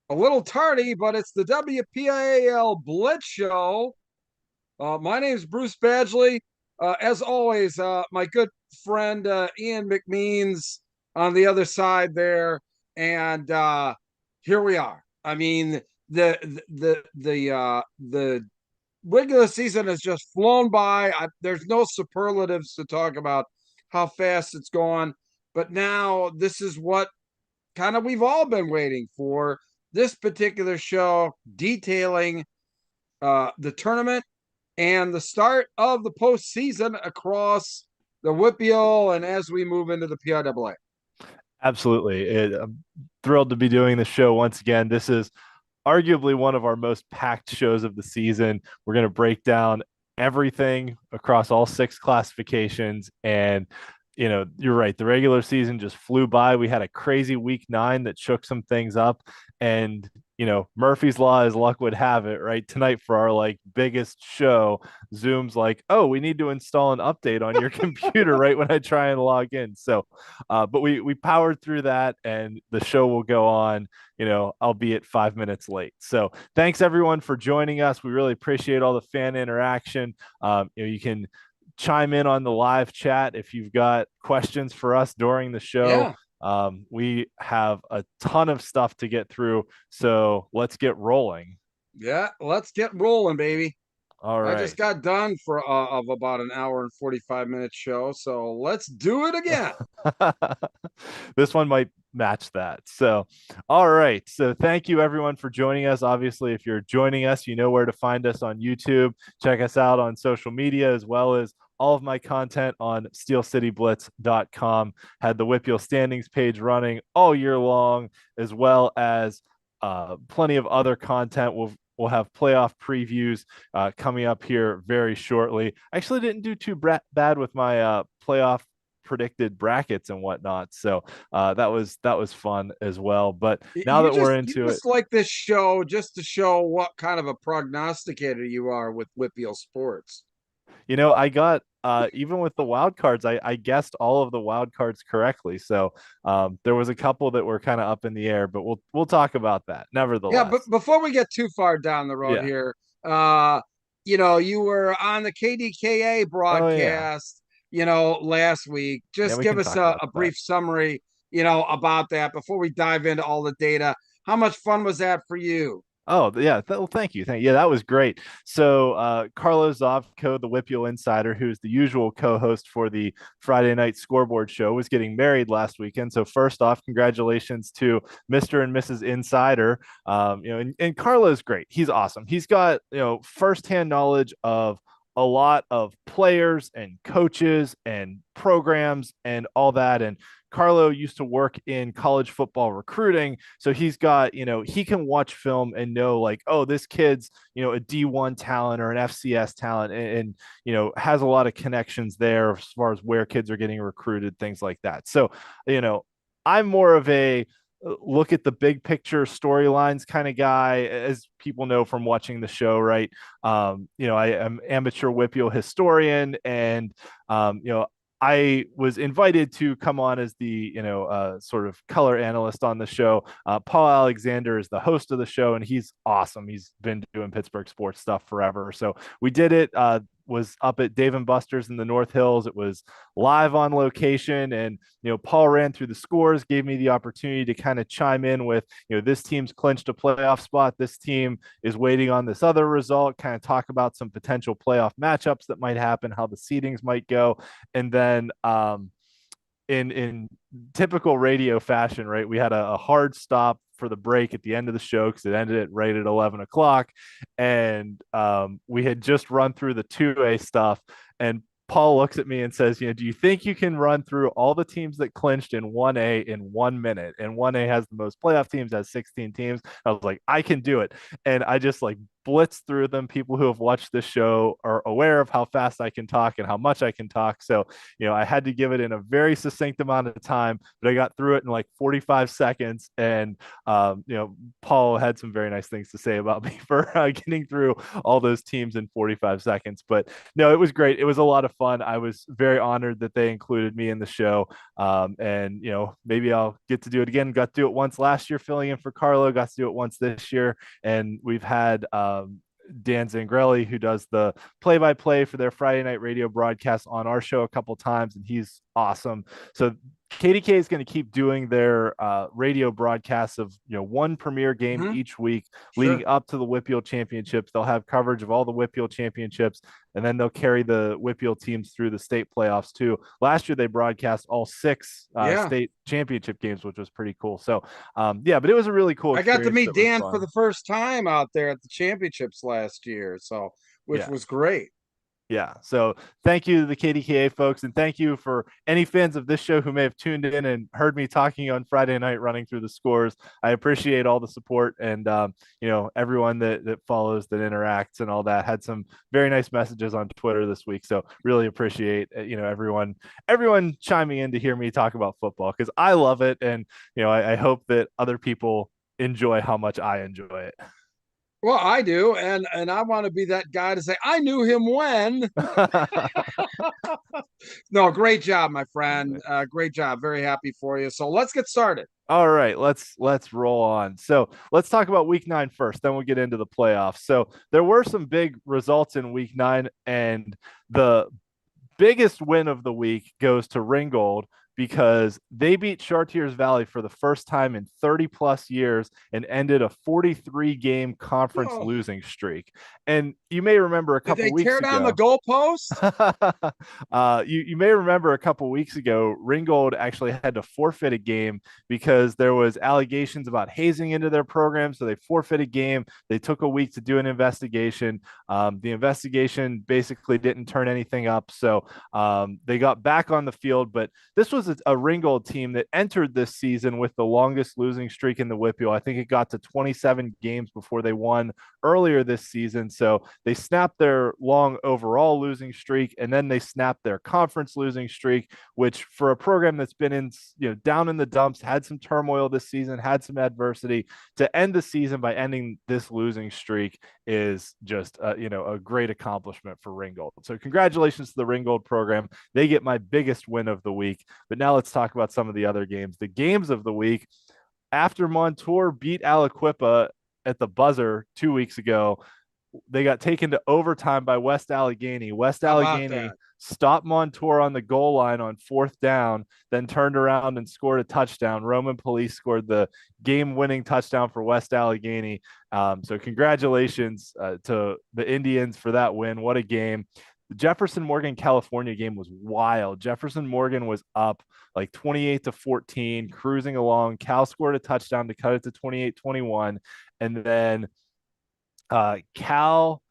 A little tardy, but it's the WPIAL Blitz Show. My name is Bruce Badgley. As always, my good friend Ian McMeans on the other side there, and here we are. I mean, the regular season has just flown by. There's no superlatives to talk about how fast it's gone, but now this is what kind of we've all been waiting for, this particular show detailing the tournament and the start of the postseason across the WPIAL and as we move into the PIAA. Absolutely. I'm thrilled to be doing the show once again. This is arguably one of our most packed shows of the season. We're going to break down everything across all six classifications. And, you're right. The regular season just flew by. We had a crazy week 9 that shook some things up. And, Murphy's Law, as luck would have it, right? Tonight for our biggest show, Zoom's like, oh, we need to install an update on your computer right when I try and log in. So, but we powered through that, and the show will go on, albeit 5 minutes late. So thanks everyone for joining us. We really appreciate all the fan interaction. You can chime in on the live chat if you've got questions for us during the show. Yeah. We have a ton of stuff to get through, so let's get rolling. Yeah. Let's get rolling, baby. All I just right. got done for of about an hour and 45 minute show. So let's do it again. This one might match that. So, all right. So, thank you everyone for joining us. Obviously, if you're joining us, you know where to find us on YouTube. Check us out on social media as well as all of my content on steelcityblitz.com. Had the WPIAL standings page running all year long, as well as plenty of other content. We'll have playoff previews coming up here very shortly. I actually didn't do too bad with my playoff predicted brackets and whatnot. So that was fun as well. But now You that we're just you into it, just like this show just to show what kind of a prognosticator you are with WPIAL sports. I got even with the wild cards, I guessed all of the wild cards correctly. So there was a couple that were kind of up in the air, but we'll talk about that Yeah, but nevertheless. before we get too far down the road Yeah. here, you were on the KDKA Oh yeah. broadcast, last week. Yeah, Just we give can us talk about a that. brief summary, about that before we dive into all the data. How much fun was that for you? Oh yeah, well, thank you. Yeah, that was great. So Carlos Zovko, the WPIAL insider, who's the usual co-host for the Friday night scoreboard show, was getting married last weekend. So first off, congratulations to Mr. and Mrs. Insider. And Carlos, great. He's awesome. He's got firsthand knowledge of a lot of players and coaches and programs and all that. And Carlo used to work in college football recruiting. So he's got, he can watch film and know like, oh, this kid's, a D1 talent or an FCS talent and has a lot of connections there as far as where kids are getting recruited, things like that. So, I'm more of a look at the big picture storylines kind of guy, as people know from watching the show, right? I am amateur WPIAL historian, and I was invited to come on as the sort of color analyst on the show. Paul Alexander is the host of the show, and he's awesome. He's been doing Pittsburgh sports stuff forever. So we did it. Was up at Dave and Buster's in the North Hills. It was live on location, and Paul ran through the scores, gave me the opportunity to kind of chime in with this team's clinched a playoff spot. This team is waiting on this other result. Kind of talk about some potential playoff matchups that might happen, how the seedings might go, and then in typical radio fashion, right? We had a hard stop for the break at the end of the show because it ended at right at 11 o'clock. And we had just run through the 2A stuff. And Paul looks at me and says, do you think you can run through all the teams that clinched in 1A in 1 minute? And 1A has the most playoff teams, has 16 teams. I was like, I can do it. And I just like blitz through them. People who have watched this show are aware of how fast I can talk and how much I can talk. So, I had to give it in a very succinct amount of time, but I got through it in like 45 seconds. And, Paul had some very nice things to say about me for getting through all those teams in 45 seconds. But no, it was great. It was a lot of fun. I was very honored that they included me in the show. And, maybe I'll get to do it again. Got to do it once last year, filling in for Carlo, got to do it once this year. And we've had Dan Zangrelli, who does the play-by-play for their Friday night radio broadcast, on our show a couple times, and he's awesome. So KDK is going to keep doing their radio broadcasts of one premier game each week leading up to the WPIAL championships. They'll have coverage of all the WPIAL championships, and then they'll carry the WPIAL teams through the state playoffs too. Last year they broadcast all 6 state championship games, which was pretty cool. So but it was a really cool experience. I got to meet Dan fun. for the first time out there at the championships last year, so which was great. Yeah. So thank you to the KDKA folks, and thank you for any fans of this show who may have tuned in and heard me talking on Friday night running through the scores. I appreciate all the support, and everyone that follows, that interacts and all that. Had some very nice messages on Twitter this week. So really appreciate everyone chiming in to hear me talk about football, because I love it, and I hope that other people enjoy how much I enjoy it. Well, I do, and I want to be that guy to say, I knew him when. No, great job, my friend. Great job. Very happy for you. So let's get started. All right, let's roll on. So let's talk about week 9 first, then we'll get into the playoffs. So there were some big results in week 9, and the biggest win of the week goes to Ringgold, because they beat Chartiers Valley for the first time in 30 plus years and ended a 43 game conference losing streak. And you may remember a couple weeks ago. Did they tear down the goalpost? You may remember a couple weeks ago, Ringgold actually had to forfeit a game because there was allegations about hazing into their program. So they forfeited a game. They took a week to do an investigation. The investigation basically didn't turn anything up. So they got back on the field, but this was a Ringgold team that entered this season with the longest losing streak in the WPIAL. I think it got to 27 games before they won earlier this season. So they snapped their long overall losing streak, and then they snapped their conference losing streak, which for a program that's been in, down in the dumps, had some turmoil this season, had some adversity, to end the season by ending this losing streak is just a great accomplishment for Ringgold. So congratulations to the Ringgold program. They get my biggest win of the week. But now let's talk about some of the other games. The games of the week: after Montour beat Aliquippa at the buzzer 2 weeks ago, they got taken to overtime by West Allegheny. West Allegheny stopped Montour on the goal line on 4th down, then turned around and scored a touchdown. Roman Police scored the game-winning touchdown for West Allegheny. So congratulations to the Indians for that win. What a game. The Jefferson Morgan California game was wild. Jefferson Morgan was up like 28-14, cruising along. Cal scored a touchdown to cut it to 28-21. And then Cal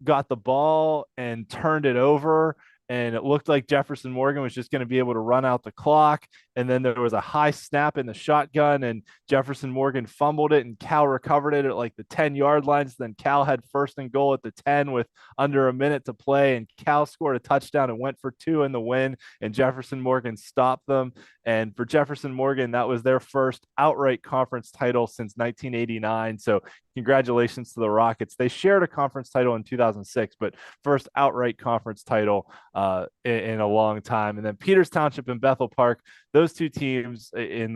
got the ball and turned it over, and it looked like Jefferson Morgan was just going to be able to run out the clock. And then there was a high snap in the shotgun, and Jefferson Morgan fumbled it, and Cal recovered it at like the 10-yard line. So then Cal had 1st and goal at the 10 with under a minute to play, and Cal scored a touchdown and went for 2 in the win, and Jefferson Morgan stopped them. And for Jefferson Morgan, that was their first outright conference title since 1989. So congratulations to the Rockets. They shared a conference title in 2006, but first outright conference title in a long time. And then Peters Township and Bethel Park, those two teams in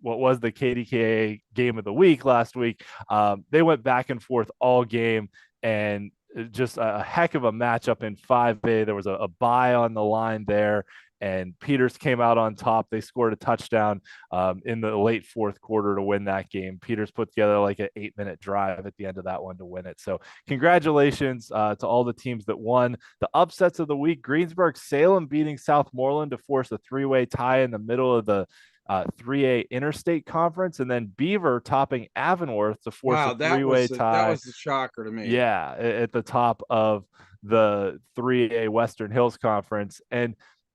what was the KDKA game of the week last week, they went back and forth all game, and just a heck of a matchup in 5A. There was a bye on the line there, and Peters came out on top. They scored a touchdown in the late 4th quarter to win that game. Peters put together like an 8-minute drive at the end of that one to win it. So congratulations to all the teams that won. The upsets of the week: Greensburg Salem beating Southmoreland to force a 3-way tie in the middle of the 3A Interstate Conference, and then Beaver topping Avonworth to force a 3-way tie. That was a shocker to me. Yeah, at the top of the 3A Western Hills Conference. And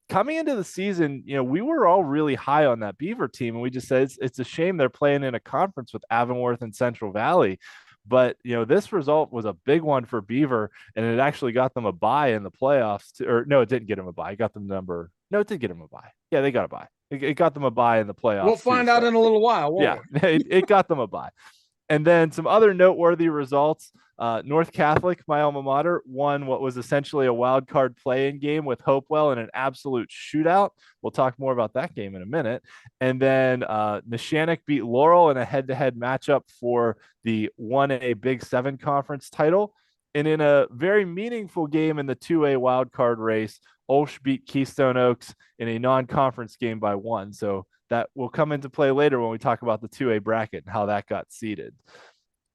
coming into the season, we were all really high on that Beaver team, and we just said it's a shame they're playing in a conference with Avonworth and Central Valley. But this result was a big one for Beaver, and it actually got them a bye in the playoffs. Or no, it didn't get them a bye. It got them number. No, it did get them a bye. Yeah, they got a bye. It got them a bye in the We'll playoffs too. find out So in a little while, yeah, won't it got them a bye. And then some other noteworthy results. North Catholic, my alma mater, won what was essentially a wild card play-in game with Hopewell in an absolute shootout. We'll talk more about that game in a minute. And then Neshannock beat Laurel in a head-to-head matchup for the 1A Big Seven Conference title. And in a very meaningful game in the 2A wild card race, Olsh beat Keystone Oaks in a non-conference game by 1. So that will come into play later when we talk about the 2A bracket and how that got seeded.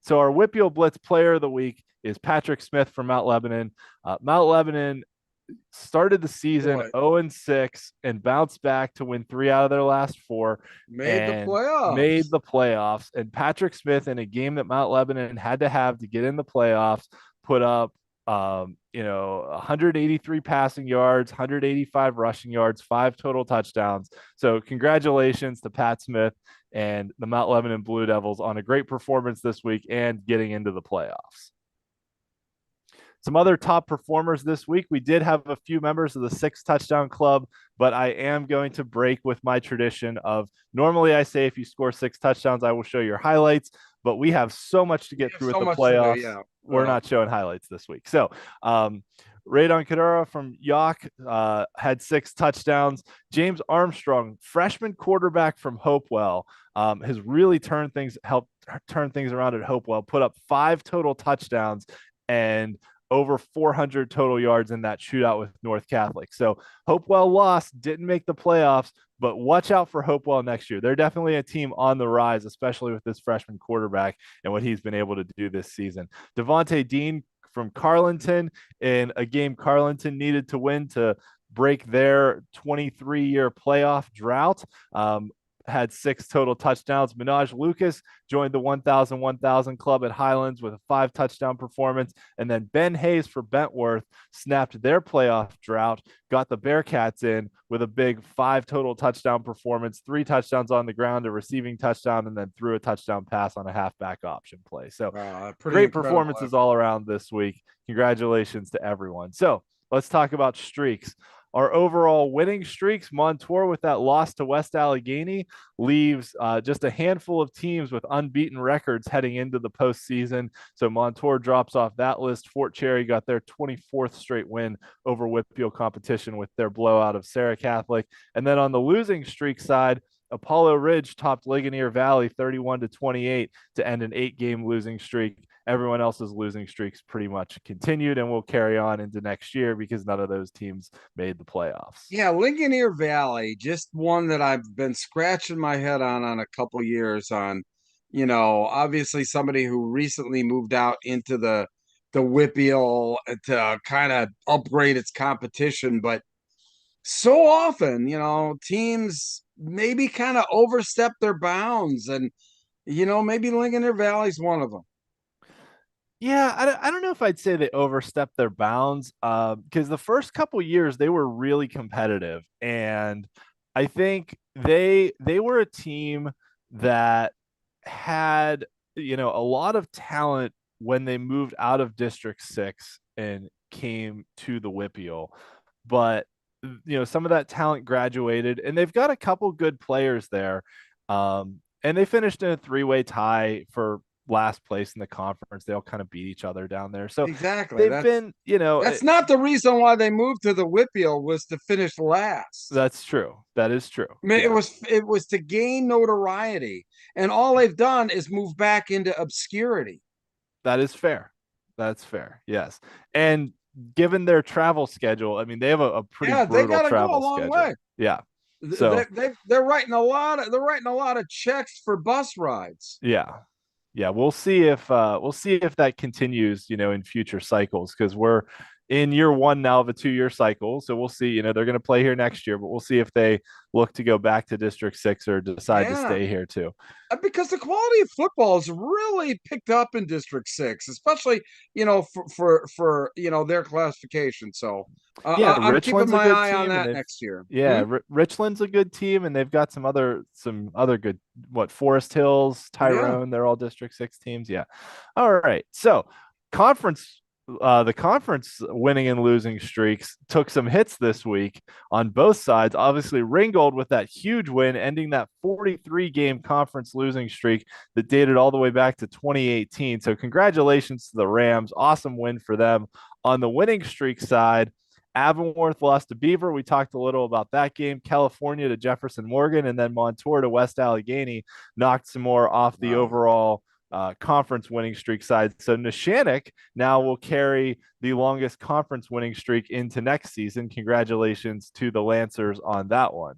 So our WPIAL Blitz player of the week is Patrick Smith from Mount Lebanon. Mount Lebanon started the season 0-6 and bounced back to win 3 out of their last 4. Made the playoffs. And Patrick Smith, in a game that Mount Lebanon had to have to get in the playoffs, put up 183 passing yards, 185 rushing yards, 5 total touchdowns. So congratulations to Pat Smith and the Mount Lebanon Blue Devils on a great performance this week and getting into the playoffs. Some other top performers this week. We did have a few members of the 6 touchdown club, but I am going to break with my tradition of normally I say if you score 6 touchdowns, I will show your highlights, but we have so much to get through with the playoffs. We're not showing highlights this week. So, Radon Kadura from York had 6 touchdowns. James Armstrong, freshman quarterback from Hopewell, has really helped turn things around at Hopewell, put up 5 total touchdowns and over 400 total yards in that shootout with North Catholic. So Hopewell lost, didn't make the playoffs, but watch out for Hopewell next year. They're definitely a team on the rise, especially with this freshman quarterback and what he's been able to do this season. Devontae Dean from Carlinton, in a game Carlinton needed to win to break their 23-year playoff drought. Had 6 total touchdowns. Minaj Lucas joined the 1,000 club at Highlands with a 5 touchdown performance. And then Ben Hayes for Bentworth snapped their playoff drought, got the Bearcats in with a big 5 total touchdown performance, 3 touchdowns on the ground, a receiving touchdown, and then threw a touchdown pass on a halfback option play. So great performances all around this week. Congratulations to everyone. So let's talk about streaks. Our overall winning streaks, Montour with that loss to West Allegheny leaves just a handful of teams with unbeaten records heading into the postseason. So Montour drops off that list. Fort Cherry got their 24th straight win over WPIAL competition with their blowout of Sarah Catholic. And then on the losing streak side, Apollo Ridge topped Ligonier Valley 31-28 to end an 8-game losing streak. Everyone else's losing streaks pretty much continued and will carry on into next year because none of those teams made the playoffs. Yeah, Ligonier Valley, just one that I've been scratching my head on a couple years on. Obviously somebody who recently moved out into the WPIAL to kind of upgrade its competition, but so often, teams maybe kind of overstep their bounds, and maybe Ligonier Valley's one of them. Yeah, I don't know if I'd say they overstepped their bounds because the first couple years they were really competitive, and I think they were a team that had a lot of talent when they moved out of District 6 and came to the WPIAL, but some of that talent graduated, and they've got a couple good players there, and they finished in a 3-way tie for last place in the conference. They all kind of beat each other down there. So exactly, that's not the reason why they moved to the WPIAL was to finish last. That's true. That is true. I mean, it was to gain notoriety, and all they've done is move back into obscurity. That is fair. That's fair. Yes. And given their travel schedule, I mean, they have a pretty brutal travel schedule. Way. Yeah. So they're writing a lot of checks for bus rides. Yeah. Yeah, we'll see if that continues, in future cycles, because we're in year one now of a 2-year cycle. So we'll see. They're going to play here next year, but we'll see if they look to go back to District 6 or decide to Yeah. stay here too. Because the quality of football has really picked up in District 6, especially for their classification. So Yeah, I'm keeping Richland's a my good eye on team, and that they've next year. yeah, Richland's a good team, and they've got some other good Forest Hills, Yeah. Tyrone. They're all District 6 teams. Yeah. All right. So conference. The conference winning and losing streaks took some hits this week on both sides. Obviously, Ringgold with that huge win, ending that 43-game conference losing streak that dated all the way back to 2018. So, congratulations to the Rams. Awesome win for them. On the winning streak side, Avonworth lost to Beaver. We talked a little about that game. California to Jefferson Morgan, and then Montour to West Allegheny knocked some more off the Wow. overall conference winning streak side. So Neshannock now will carry the longest conference winning streak into next season. Congratulations to the Lancers on that one.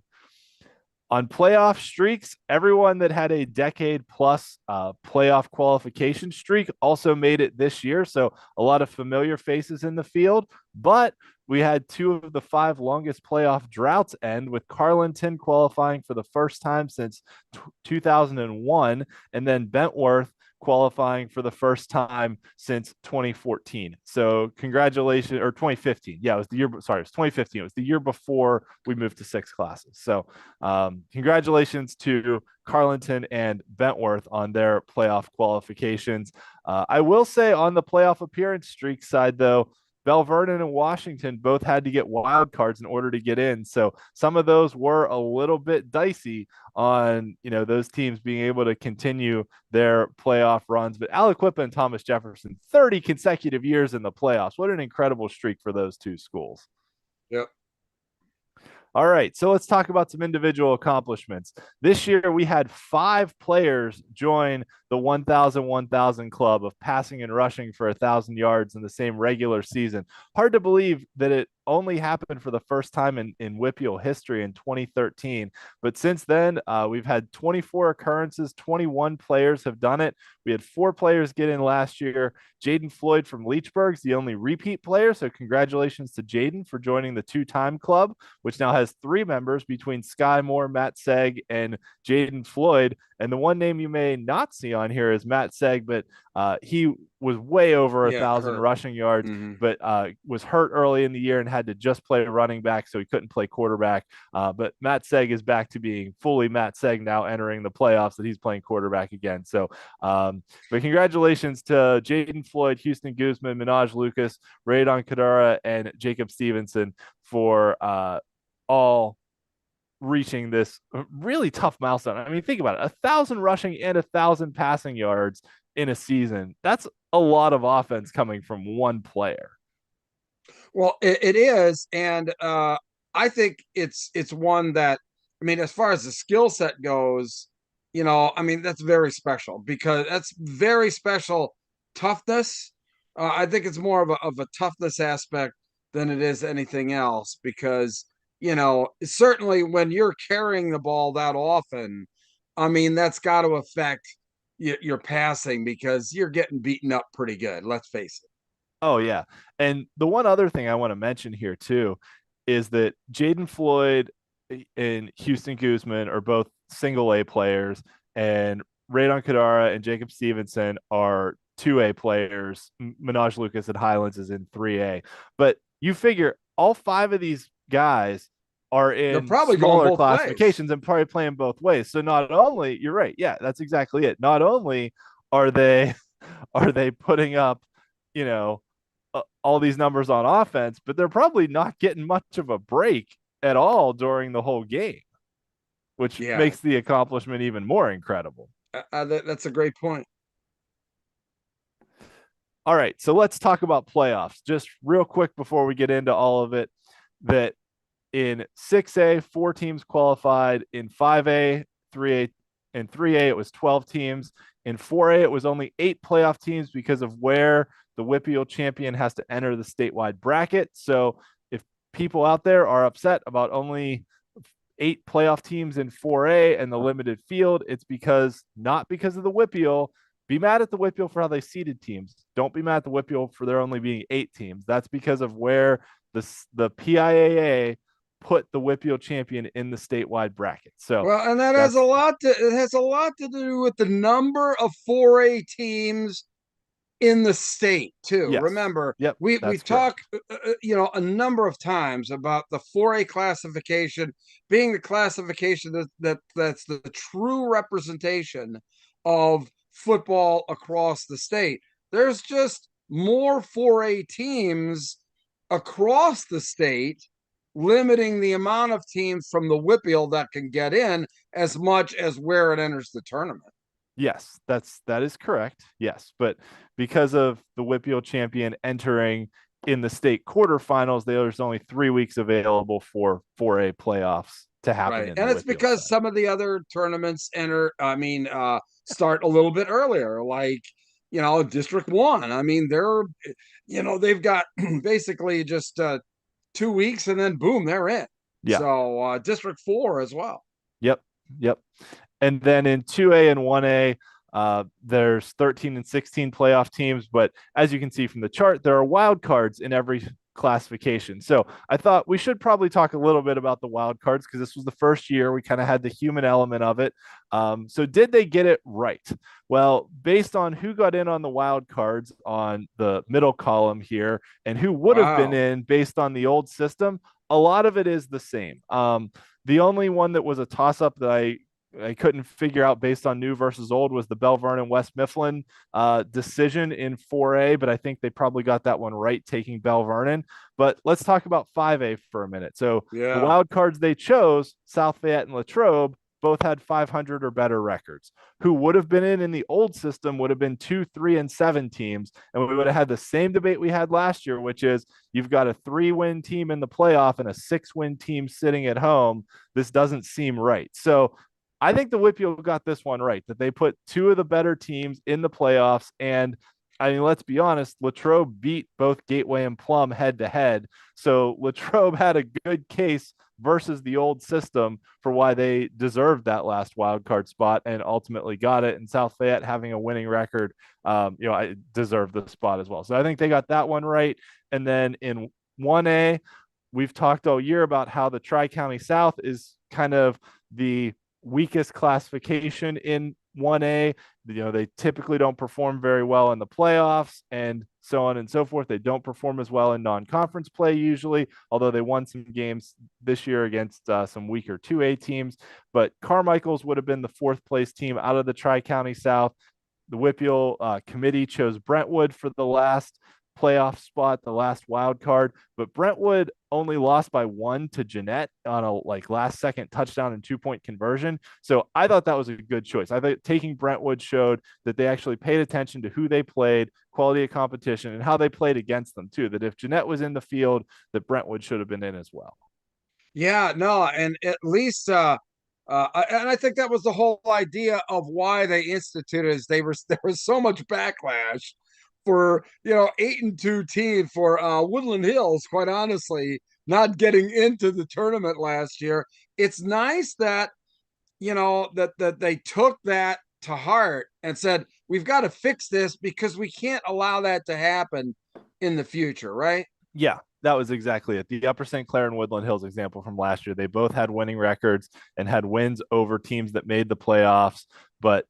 On playoff streaks, everyone that had a decade plus playoff qualification streak also made it this year. So a lot of familiar faces in the field, but we had 2 of the 5 longest playoff droughts end, with Carlinton qualifying for the first time since 2001, and then Bentworth qualifying for the first time since 2014. So congratulations, or 2015. Yeah, it was the year. Sorry, it was 2015. It was the year before we moved to 6 classes. So congratulations to Carlinton and Bentworth on their playoff qualifications. I will say on the playoff appearance streak side, though, Bell Vernon and Washington both had to get wild cards in order to get in. So some of those were a little bit dicey on, those teams being able to continue their playoff runs. But Aliquippa and Thomas Jefferson, 30 consecutive years in the playoffs. What an incredible streak for those 2 schools. Yep. All right, so let's talk about some individual accomplishments. This year, we had 5 players join the 1,000 club of passing and rushing for 1,000 yards in the same regular season. Hard to believe that it only happened for the first time in WPIAL history in 2013. But since then, we've had 24 occurrences. 21 players have done it. We had 4 players get in last year. Jaden Floyd from Leechburg's the only repeat player. So congratulations to Jaden for joining the 2-time club, which now has 3 members between Sky Moore, Matt Seg, and Jaden Floyd. And the one name you may not see on here is Matt Seg, but he was way over 1,000 rushing yards, but was hurt early in the year and had to just play running back, so he couldn't play quarterback. But Matt Seg is back to being fully Matt Seg now, entering the playoffs, that he's playing quarterback again. So, but congratulations to Jaden Floyd, Houston Guzman, Minaj Lucas, Raydon Kadara, and Jacob Stevenson for all reaching this really tough milestone. I mean, think about it: 1,000 rushing and 1,000 passing yards in a season. That's a lot of offense coming from one player. Well, it is, and I think it's one that, I mean, as far as the skill set goes, I mean, that's very special, because that's very special toughness. I think it's more of a toughness aspect than it is anything else, because certainly when you're carrying the ball that often, I mean, that's got to affect your passing, because you're getting beaten up pretty good. Let's face it. Oh yeah. And the one other thing I want to mention here too is that Jaden Floyd and Houston Guzman are both single A players, and Raydon Kadara and Jacob Stevenson are 2A players. Minaj Lucas at Highlands is in 3A. But you figure all 5 of these guys are They're in probably going smaller both ways. classifications and probably playing both ways. So not only, you're right, yeah, that's exactly it. Not only are they putting up, all these numbers on offense, but they're probably not getting much of a break at all during the whole game, which makes the accomplishment even more incredible. That's a great point. All right, so let's talk about playoffs just real quick before we get into all of it. That in 6A, 4 teams qualified. In 5A, 3A, and 3A, it was 12 teams. In 4A, it was only 8 playoff teams because of where the WPIAL champion has to enter the statewide bracket. So if people out there are upset about only 8 playoff teams in 4A and the limited field, it's not because of the WPIAL. Be mad at the WPIAL for how they seeded teams. Don't be mad at the WPIAL for there only being 8 teams. That's because of where the PIAA put the WPIAL champion in the statewide bracket. So Well, and that has that's a lot to it has a lot to do with the number of 4A teams in the state too. yes. Remember, Yep, we that's correct. talk a number of times about the 4A classification being the classification that's the true representation of football across the state. There's just more 4A teams across the state, limiting the amount of teams from the WPIAL that can get in as much as where it enters the tournament. Yes, that is correct. Yes, but because of the WPIAL champion entering in the state quarterfinals, there's only 3 weeks available for 4A playoffs to happen Right. in the And it's WPIAL because side. some of the other tournaments start a little bit earlier, like, District 1. I mean, they've got basically just 2 weeks and then boom, they're in. Yeah. So District 4 as well. Yep. Yep. And then in 2A and 1A, there's 13 and 16 playoff teams. But as you can see from the chart, there are wild cards in every classification. So I thought we should probably talk a little bit about the wild cards because this was the first year we kind of had the human element of it. So did they get it right? Well, based on who got in on the wild cards on the middle column here and who would have been Wow. in based on the old system, a lot of it is the same. The only one that was a toss up that I couldn't figure out based on new versus old was the Bell Vernon West Mifflin decision in 4A, but I think they probably got that one right, taking Bell Vernon. But let's talk about 5A for a minute. So the Yeah. wild cards they chose, South Fayette and Latrobe, both had 500 or better records. Who would have been in the old system would have been 2, 3, and 7 teams. And we would have had the same debate we had last year, which is you've got a 3-win team in the playoff and a 6-win team sitting at home. This doesn't seem right. So I think the WPIAL got this one right, that they put 2 of the better teams in the playoffs. And I mean, let's be honest, Latrobe beat both Gateway and Plum head to head. So Latrobe had a good case versus the old system for why they deserved that last wild card spot and ultimately got it. And South Fayette having a winning record, I deserve the spot as well. So I think they got that one right. And then in 1A, we've talked all year about how the Tri-County South is kind of the weakest classification in 1A. They typically don't perform very well in the playoffs and so on and so forth. They don't perform as well in non-conference play usually, although they won some games this year against some weaker 2A teams. But Carmichael's would have been the 4th place team out of the Tri-County South. The WPIAL committee chose Brentwood for the last playoff spot, the last wild card, but Brentwood only lost by 1 to Jeanette on a last second touchdown and 2-point conversion. So I thought that was a good choice. I thought taking Brentwood showed that they actually paid attention to who they played, quality of competition, and how they played against them too. That if Jeanette was in the field, that Brentwood should have been in as well. Yeah, no, and at least and I think that was the whole idea of why they instituted is there was so much backlash for 8-2 team for Woodland Hills, quite honestly, not getting into the tournament last year. It's nice that that they took that to heart and said, we've got to fix this because we can't allow that to happen in the future, right? Yeah, that was exactly it. The Upper St. Clair and Woodland Hills example from last year, they both had winning records and had wins over teams that made the playoffs, but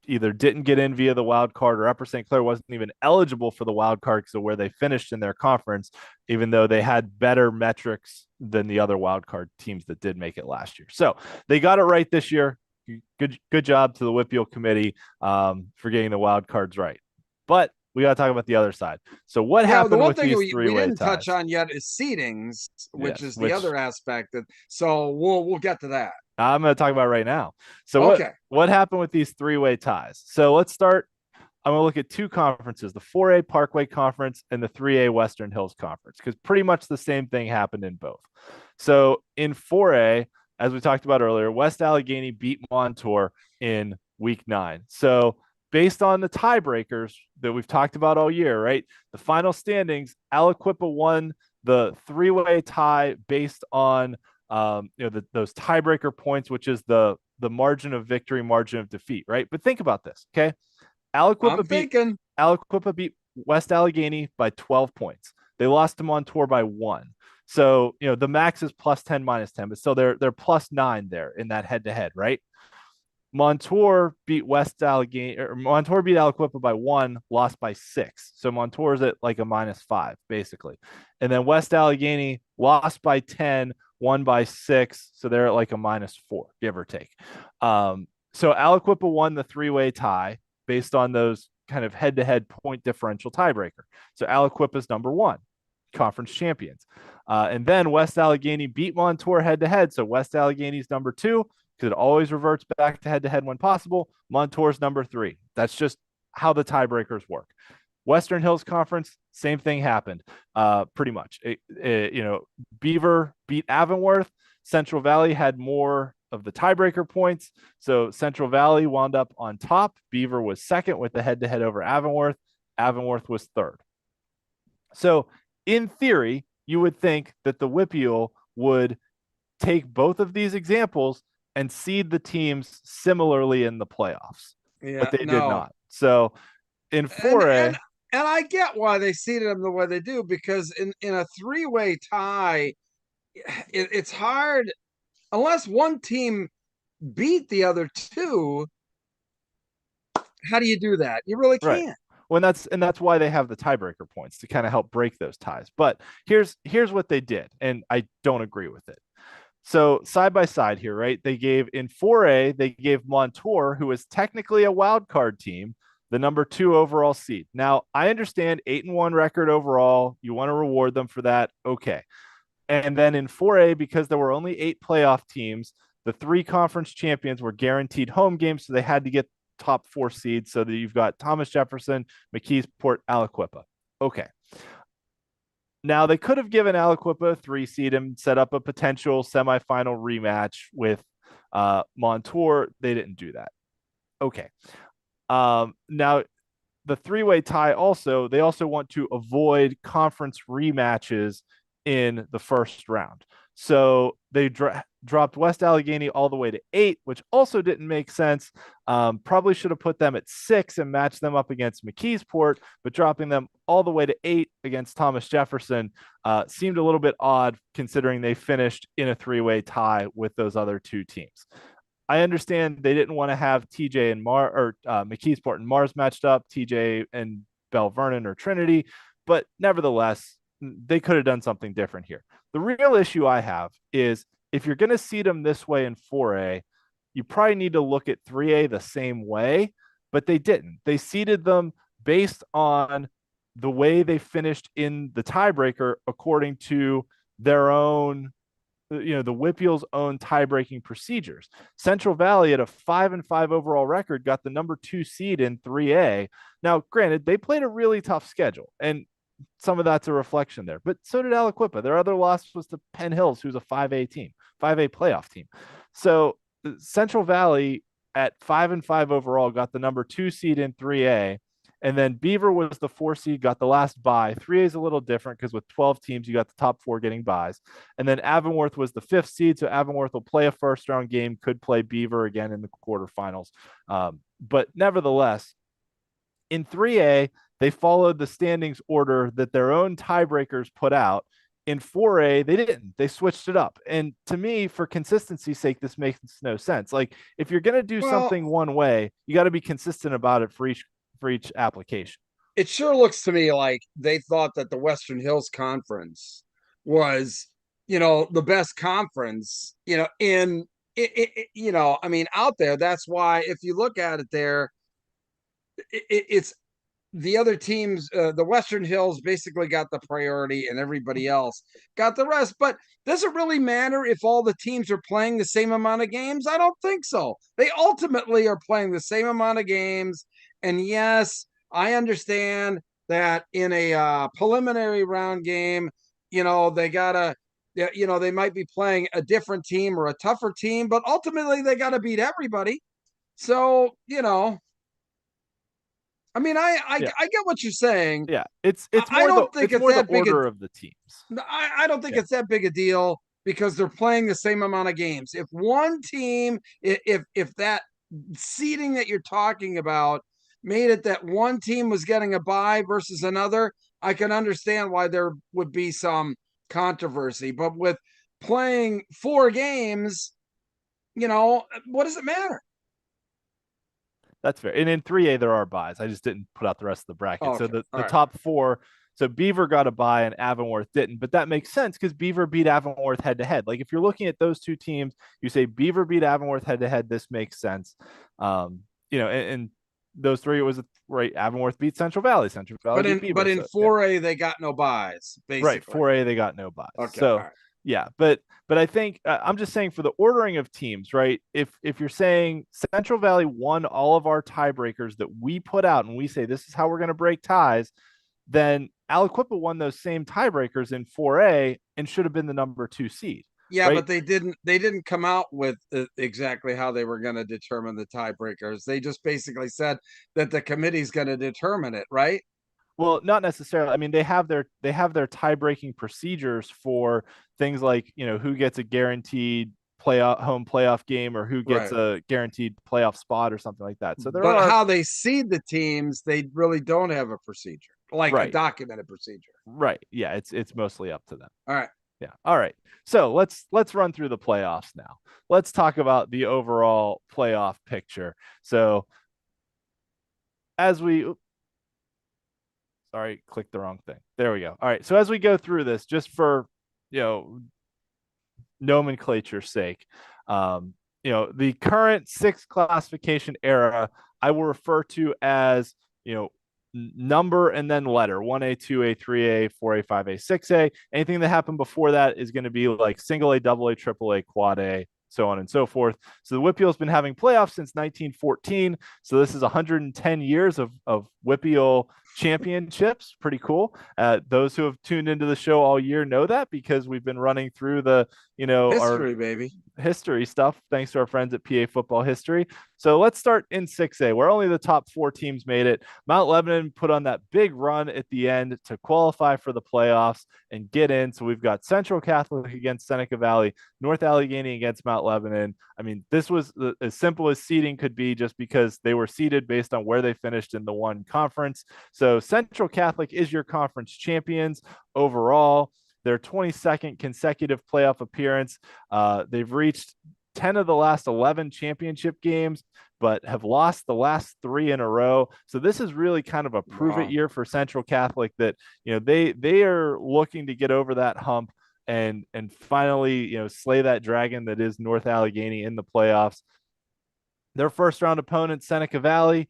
either didn't get in via the wild card or Upper St. Clair wasn't even eligible for the wild card because of where they finished in their conference, even though they had better metrics than the other wild card teams that did make it last year. So they got it right this year. Good job to the WPIAL committee for getting the wild cards right. But we got to talk about the other side. So what Yeah, the happened one with thing these we three-way didn't touch ties? on yet is seedings, which Yes, is the which other aspect that so we'll get to that. I'm going to talk about right now. So Okay. what happened with these three-way ties? So let's start. I'm going to look at 2 conferences, the 4A Parkway Conference and the 3A Western Hills Conference, because pretty much the same thing happened in both. So in 4A, as we talked about earlier, West Allegheny beat Montour in week 9. So based on the tiebreakers that we've talked about all year, right? The final standings, won the 3-way tie based on those tiebreaker points, which is the margin of victory, margin of defeat, right? But think about this, okay? I'm Aliquippa beat thinking. Aliquippa beat West Allegheny by 12 points. They lost to Montour by 1. So, the max is plus 10 minus 10, but still they're plus 9 there in that head to head, right? Montour beat West Allegheny, or Montour beat Aliquippa by 1, lost by 6. So Montour's at like a -5, basically. And then West Allegheny lost by 10, won by 6. So they're at like a -4, give or take. So Aliquippa won the 3-way tie based on those kind of head to head point differential tiebreaker. So Aliquippa's number 1, conference champions. And then West Allegheny beat Montour head to head. So West Allegheny's number 2, because it always reverts back to head to head when possible. Montour's number 3. That's just how the tiebreakers work. Western Hills Conference, same thing happened. Pretty much. Beaver beat Avonworth. Central Valley had more of the tiebreaker points. So Central Valley wound up on top. Beaver was second with the head to head over Avonworth. Avonworth was third. So in theory, you would think that the WPIAL would take both of these examples and seed the teams similarly in the playoffs, but Yeah, they did no. not. So in 4A, And I get why they seeded them the way they do, because in a 3-way tie, it's hard unless one team beat the other two. How do you do that? You really right. can't. When that's why they have the tiebreaker points to kind of help break those ties. But here's what they did, and I don't agree with it. So side by side here, right? They gave in 4A, they gave Montour, who is technically a wild card team, the number 2 overall seed. Now, I understand 8-1 record overall. You want to reward them for that. Okay. And then in 4A, because there were only 8 playoff teams, the 3 conference champions were guaranteed home games. So they had to get top 4 seeds. So that you've got Thomas Jefferson, McKeesport, Aliquippa. Okay. Now, they could have given Aliquippa a 3 seed and set up a potential semifinal rematch with Montour. They didn't do that. Okay. Now, the 3-way tie they also want to avoid conference rematches in the first round. So they dropped West Allegheny all the way to 8, which also didn't make sense. Probably should have put them at 6 and matched them up against McKeesport, but dropping them all the way to 8 against Thomas Jefferson seemed a little bit odd, considering they finished in a 3-way tie with those other 2 teams. I understand they didn't want to have TJ and McKeesport and Mars matched up, TJ and Bell Vernon or Trinity, but nevertheless, they could have done something different here. The real issue I have is if you're going to seed them this way in 4A, you probably need to look at 3A the same way, but they didn't. They seeded them based on the way they finished in the tiebreaker according to their own, the WPIAL's own tie-breaking procedures. Central Valley at a 5-5 overall record got the number 2 seed in 3A. Now, granted, they played a really tough schedule, and some of that's a reflection there, but so did Aliquippa. Their other loss was to Penn Hills, who's a 5A team, 5A playoff team. So Central Valley at 5-5 overall got the number 2 seed in 3A. And then Beaver was the 4 seed, got the last bye. 3A is a little different because with 12 teams, you got the top 4 getting byes. And then Avonworth was the 5th seed. So Avonworth will play a first round game, could play Beaver again in the quarterfinals. But nevertheless, in 3A, they followed the standings order that their own tiebreakers put out. In 4A, they didn't. They switched it up. And to me, for consistency's sake, this makes no sense. Like, if you're going to do something one way, you got to be consistent about it for each application. It sure looks to me like they thought that the Western Hills Conference was, the best conference, in I mean, out there. That's why if you look at it there, it's the other teams, the Western Hills basically got the priority and everybody else got the rest. But does it really matter if all the teams are playing the same amount of games? I don't think so. They ultimately are playing the same amount of games. And yes, I understand that in a preliminary round game, they gotta, they might be playing a different team or a tougher team, but ultimately they got to beat everybody. So, I mean, I get what you're saying. Yeah, it's I more don't think it's more the that big order of the teams. I don't think it's that big a deal because they're playing the same amount of games. If one team, if that seeding that you're talking about made it that one team was getting a bye versus another, I can understand why there would be some controversy. But with playing 4 games, what does it matter? That's fair. And in 3A, there are buys. I just didn't put out the rest of the bracket. Oh, So okay. the, All the right. top four, so Beaver got a buy and Avonworth didn't, but that makes sense because Beaver beat Avonworth head to head. Like if you're looking at those two teams, you say Beaver beat Avonworth head to head. This makes sense. And those three, it was right. Avonworth beat Central Valley. Central Valley But beat in Beaver. but in So yeah. 4A they got no buys, Right, basically. 4A they got no buys. Okay, all So right. yeah, but I think I'm just saying for the ordering of teams, right? If you're saying Central Valley won all of our tiebreakers that we put out, and we say this is how we're going to break ties, then Aliquippa won those same tiebreakers in 4A and should have been the number 2 seed, Yeah, right? but they didn't come out with exactly how they were going to determine the tiebreakers. They just basically said that the committee's going to determine it, right? Well, not necessarily. I mean, they have their tie-breaking procedures for things like, who gets a guaranteed home playoff game or who gets Right. a guaranteed playoff spot or something like that. So there But are how they seed the teams, they really don't have a procedure, like a right, documented procedure. right. Yeah, it's mostly up to them. All right. Yeah. All right. So let's run through the playoffs now. Let's talk about the overall playoff picture. So as we sorry, clicked the wrong thing. There we go. All right. So as we go through this, just for you know nomenclature's sake, the current 6 classification era, I will refer to as number and then letter 1A, 2A, 3A, 4A, 5A, 6A. Anything that happened before that is going to be like single A, double A, triple A, quad A, so on and so forth. So the WPIAL has been having playoffs since 1914. So this is 110 years of WPIAL championships. Pretty cool. Those who have tuned into the show all year know that because we've been running through our History, baby. history stuff thanks to our friends at PA Football History. So let's start in 6A, where only the top 4 teams made it. Mount Lebanon put on that big run at the end to qualify for the playoffs and get in. So we've got Central Catholic against Seneca Valley, North Allegheny against Mount Lebanon. I mean, this was as simple as seeding could be just because they were seeded based on where they finished in the one conference. So Central Catholic is your conference champions overall. Their 22nd consecutive playoff appearance. They've reached 10 of the last 11 championship games, but have lost the last 3 in a row. So this is really kind of a prove it year for Central Catholic that, they are looking to get over that hump and finally, slay that dragon that is North Allegheny in the playoffs. Their first round opponent, Seneca Valley,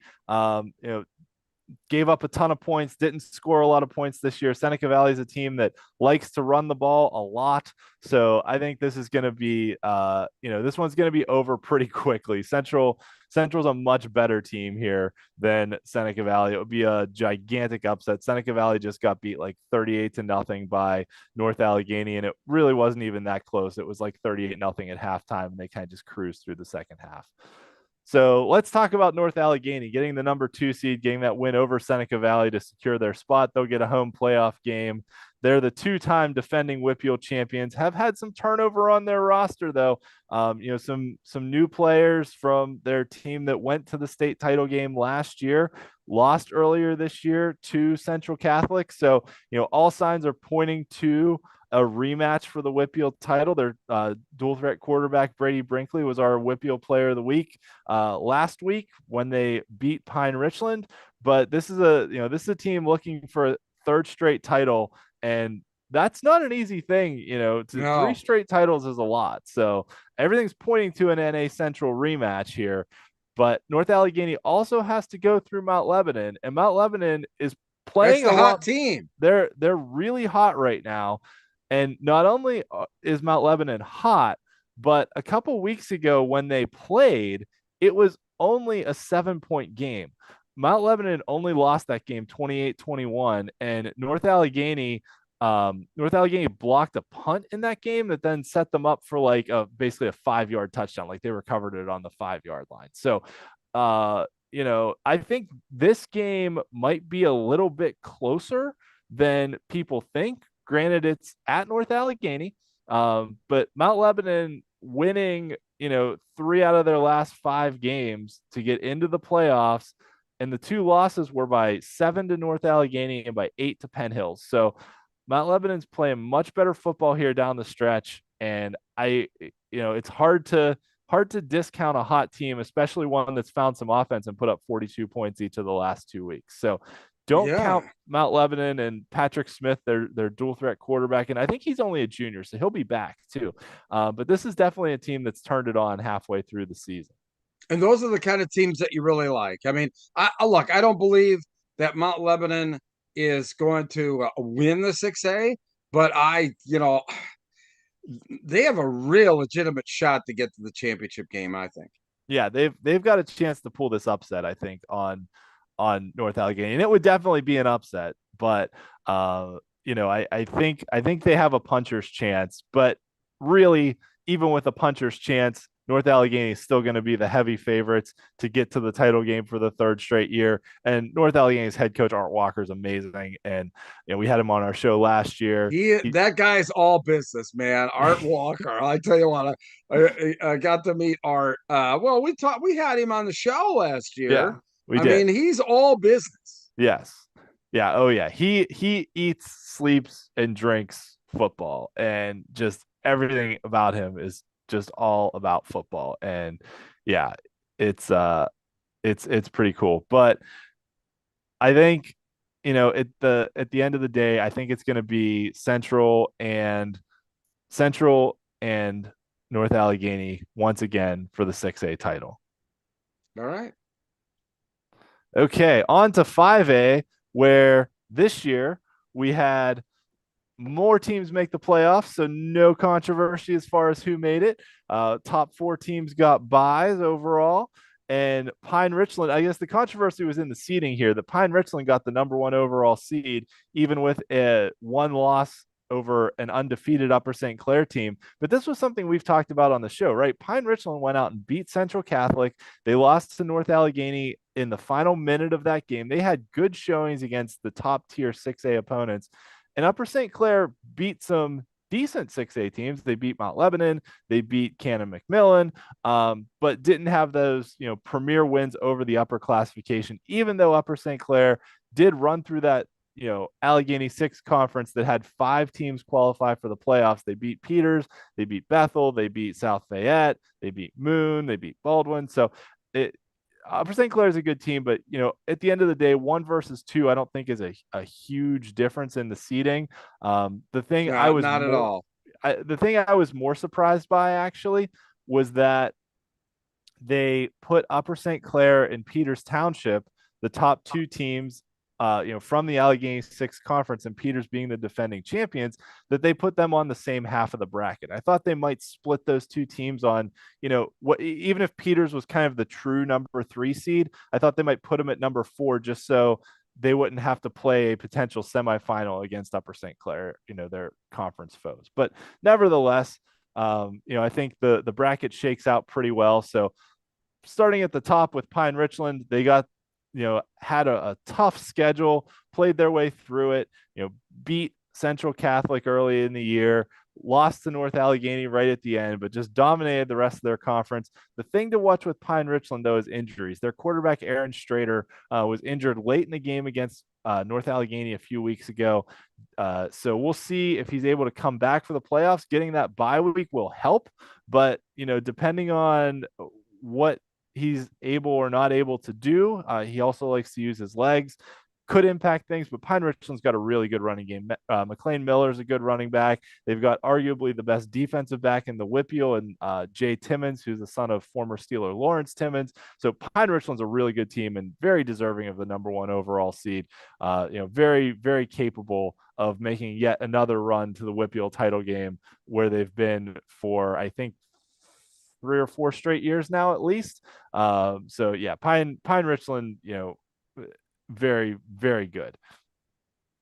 gave up a ton of points, didn't score a lot of points this year. Seneca Valley is a team that likes to run the ball a lot. So I think this is going to be, this one's going to be over pretty quickly. Central's a much better team here than Seneca Valley. It would be a gigantic upset. Seneca Valley just got beat like 38-0 by North Allegheny, and it really wasn't even that close. It was like 38-0 at halftime, and they kind of just cruised through the second half. So let's talk about North Allegheny getting the number 2 seed, getting that win over Seneca Valley to secure their spot. They'll get a home playoff game. They're the 2-time defending WPIAL champions. Have had some turnover on their roster, though. Some new players from their team that went to the state title game last year, lost earlier this year to Central Catholic. So, all signs are pointing to a rematch for the WPIAL title. Their dual threat quarterback Brady Brinkley was our WPIAL player of the week last week when they beat Pine Richland. But this is a team looking for a 3rd straight title, and that's not an easy thing. No. 3 straight titles is a lot. So everything's pointing to an NA Central rematch here. But North Allegheny also has to go through Mount Lebanon, and Mount Lebanon is playing That's the a hot lot. team. They're really hot right now. And not only is Mount Lebanon hot, but a couple weeks ago when they played, it was only a 7-point game. Mount Lebanon only lost that game 28-21, and North Allegheny blocked a punt in that game that then set them up for like basically a 5-yard touchdown. Like they recovered it on the 5-yard line. So, I think this game might be a little bit closer than people think. Granted, it's at North Allegheny, but Mount Lebanon winning, 3 out of their last 5 games to get into the playoffs and the two losses were by 7 to North Allegheny and by 8 to Penn Hills. So Mount Lebanon's playing much better football here down the stretch, and it's hard to discount a hot team, especially one that's found some offense and put up 42 points each of the last 2 weeks. So don't count Yeah. Mount Lebanon and Patrick Smith, their dual threat quarterback. And I think he's only a junior, so he'll be back too. But this is definitely a team that's turned it on halfway through the season. And those are the kind of teams that you really like. I mean, look, I don't believe that Mount Lebanon is going to win the 6A, but they have a real legitimate shot to get to the championship game, I think. Yeah, they've got a chance to pull this upset, I think, on North Allegheny, and it would definitely be an upset. But I think they have a puncher's chance. But really, even with a puncher's chance, North Allegheny is still going to be the heavy favorites to get to the title game for the third straight year. And North Allegheny's head coach Art Walker is amazing, and we had him on our show last year. That guy's all business, man. Art Walker. I tell you what, I got to meet Art. Well, we had him on the show last Yeah, year. we I did. mean, he's all business. Yes. Yeah. Oh yeah. He eats, sleeps, and drinks football, and just everything about him is just all about football. And yeah, it's pretty cool. But I think, at the end of the day, I think it's gonna be Central and North Allegheny once again for the 6A title. All right. Okay, on to 5A, where this year we had more teams make the playoffs, so no controversy as far as who made it. Top four teams got buys overall, and Pine Richland. I guess the controversy was in the seeding here. That Pine Richland got the number one overall seed, even with a one loss over an undefeated Upper St. Clair team. But this was something we've talked about on the show, right? Pine Richland went out and beat Central Catholic. They lost to North Allegheny in the final minute of that game. They had good showings against the top tier 6A opponents. And Upper St. Clair beat some decent 6A teams. They beat Mount Lebanon, they beat Canon McMillan, but didn't have those, premier wins over the upper classification, even though Upper St. Clair did run through that, Allegheny 6 conference that had 5 teams qualify for the playoffs. They beat Peters, they beat Bethel, they beat South Fayette, they beat Moon, they beat Baldwin. So Upper St. Clair is a good team, but at the end of the day, 1 versus 2, I don't think is a huge difference in the seeding. The thing I No, was not at more, all. the thing I was more surprised by actually was that they put Upper St. Clair and Peters Township, the top 2 teams, from the Allegheny 6 conference, and Peters being the defending champions, that they put them on the same half of the bracket. I thought they might split those 2 teams on, even if Peters was kind of the true number 3 seed, I thought they might put them at number 4 just so they wouldn't have to play a potential semifinal against Upper St. Clair, their conference foes. But nevertheless, I think the bracket shakes out pretty well. So starting at the top with Pine Richland, they got had a tough schedule, played their way through it, beat Central Catholic early in the year, lost to North Allegheny right at the end, but just dominated the rest of their conference. The thing to watch with Pine Richland, though, is injuries. Their quarterback, Aaron Strader, was injured late in the game against North Allegheny a few weeks ago. So we'll see if he's able to come back for the playoffs. Getting that bye week will help, but, depending on what he's able or not able to do. He also likes to use his legs, could impact things, but Pine Richland's got a really good running game. McLean Miller's a good running back. They've got arguably the best defensive back in the Whippeal, and Jay Timmons, who's the son of former Steeler Lawrence Timmons. So Pine Richland's a really good team and very deserving of the number 1 overall seed. Very, very capable of making yet another run to the Whippeal title game, where they've been for, I think, 3 or 4 straight years now, at least. So yeah, Pine Richland, very, very good.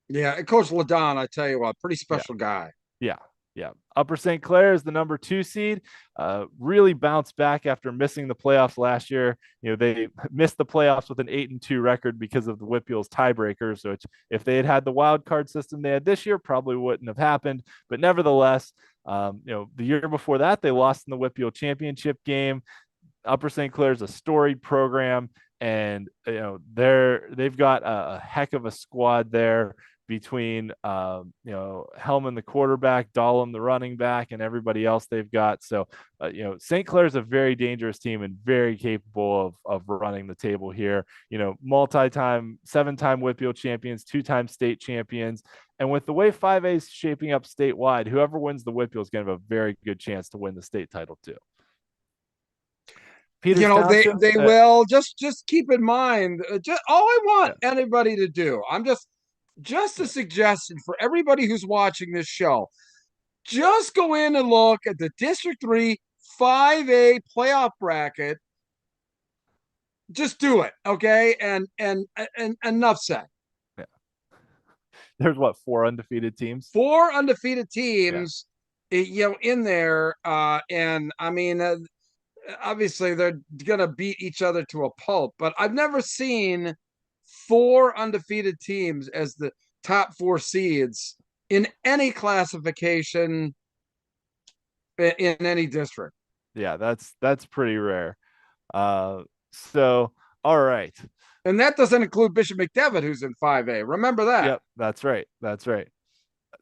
Yeah, and Coach Ladon, I tell you what, pretty Yeah, special guy. yeah, yeah. Upper St. Clair is the number 2 seed. Really bounced back after missing the playoffs last year. They missed the playoffs with an 8-2 record because of the Whippeal's tiebreaker. So if they had had the wild card system they had this year, probably wouldn't have happened. But nevertheless, the year before that, they lost in the Whippeal championship game. Upper St. Clair's a storied program, and they've got a heck of a squad there between Hellman the quarterback, Dahlem the running back, and everybody else they've got. So St. Clair's a very dangerous team and very capable of running the table here. Multi-time, 7-time WPIAL champions, 2-time state champions. And with the way 5A is shaping up statewide, whoever wins the WPIAL is going to have a very good chance to win the state title too. Peters Township. They will just keep in mind. Just all I want anybody to do. I'm just a suggestion for everybody who's watching this show. Just go in and look at the District 3 5A playoff bracket. Just do it, okay? And enough said. Yeah. There's what, 4 undefeated teams? 4 undefeated teams, in there. And I mean, obviously they're gonna beat each other to a pulp, but I've never seen 4 undefeated teams as the top 4 seeds in any classification in any district. Yeah, that's pretty rare. So all right. And that doesn't include Bishop McDevitt, who's in 5A. Remember that. Yep, that's right. That's right.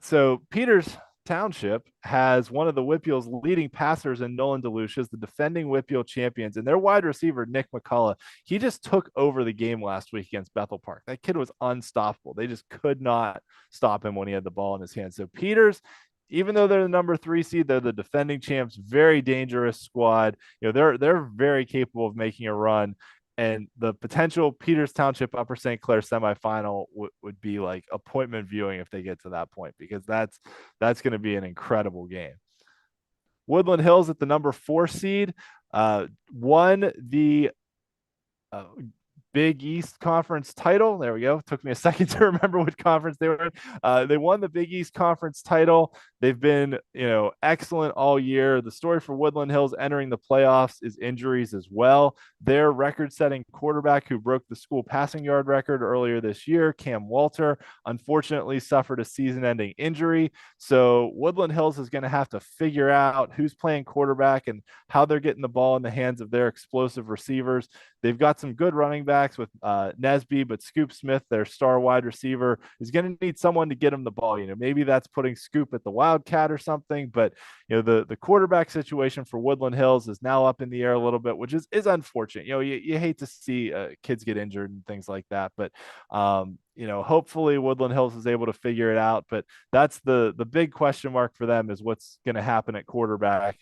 So Peters Township has one of the WPIAL's leading passers in Nolan DeLucia, the defending WPIAL champions, and their wide receiver, Nick McCullough. He just took over the game last week against Bethel Park. That kid was unstoppable. They just could not stop him when he had the ball in his hands. So Peters, even though they're the number 3 seed, they're the defending champs, very dangerous squad. They're very capable of making a run. And the potential Peters Township Upper St. Clair semifinal would be like appointment viewing if they get to that point, because that's going to be an incredible game. Woodland Hills at the number 4 seed won the Big East Conference title. There we go. Took me a second to remember what conference they were in. They won the Big East Conference title. They've been, excellent all year. The story for Woodland Hills entering the playoffs is injuries as well. Their record-setting quarterback who broke the school passing yard record earlier this year, Cam Walter, unfortunately suffered a season-ending injury. So Woodland Hills is going to have to figure out who's playing quarterback and how they're getting the ball in the hands of their explosive receivers. They've got some good running backs with Nesby, but Scoop Smith, their star wide receiver, is going to need someone to get him the ball. Maybe that's putting Scoop at the Wildcat or something, but the quarterback situation for Woodland Hills is now up in the air a little bit, which is unfortunate. You hate to see kids get injured and things like that, but hopefully Woodland Hills is able to figure it out. But that's the big question mark for them, is what's going to happen at quarterback,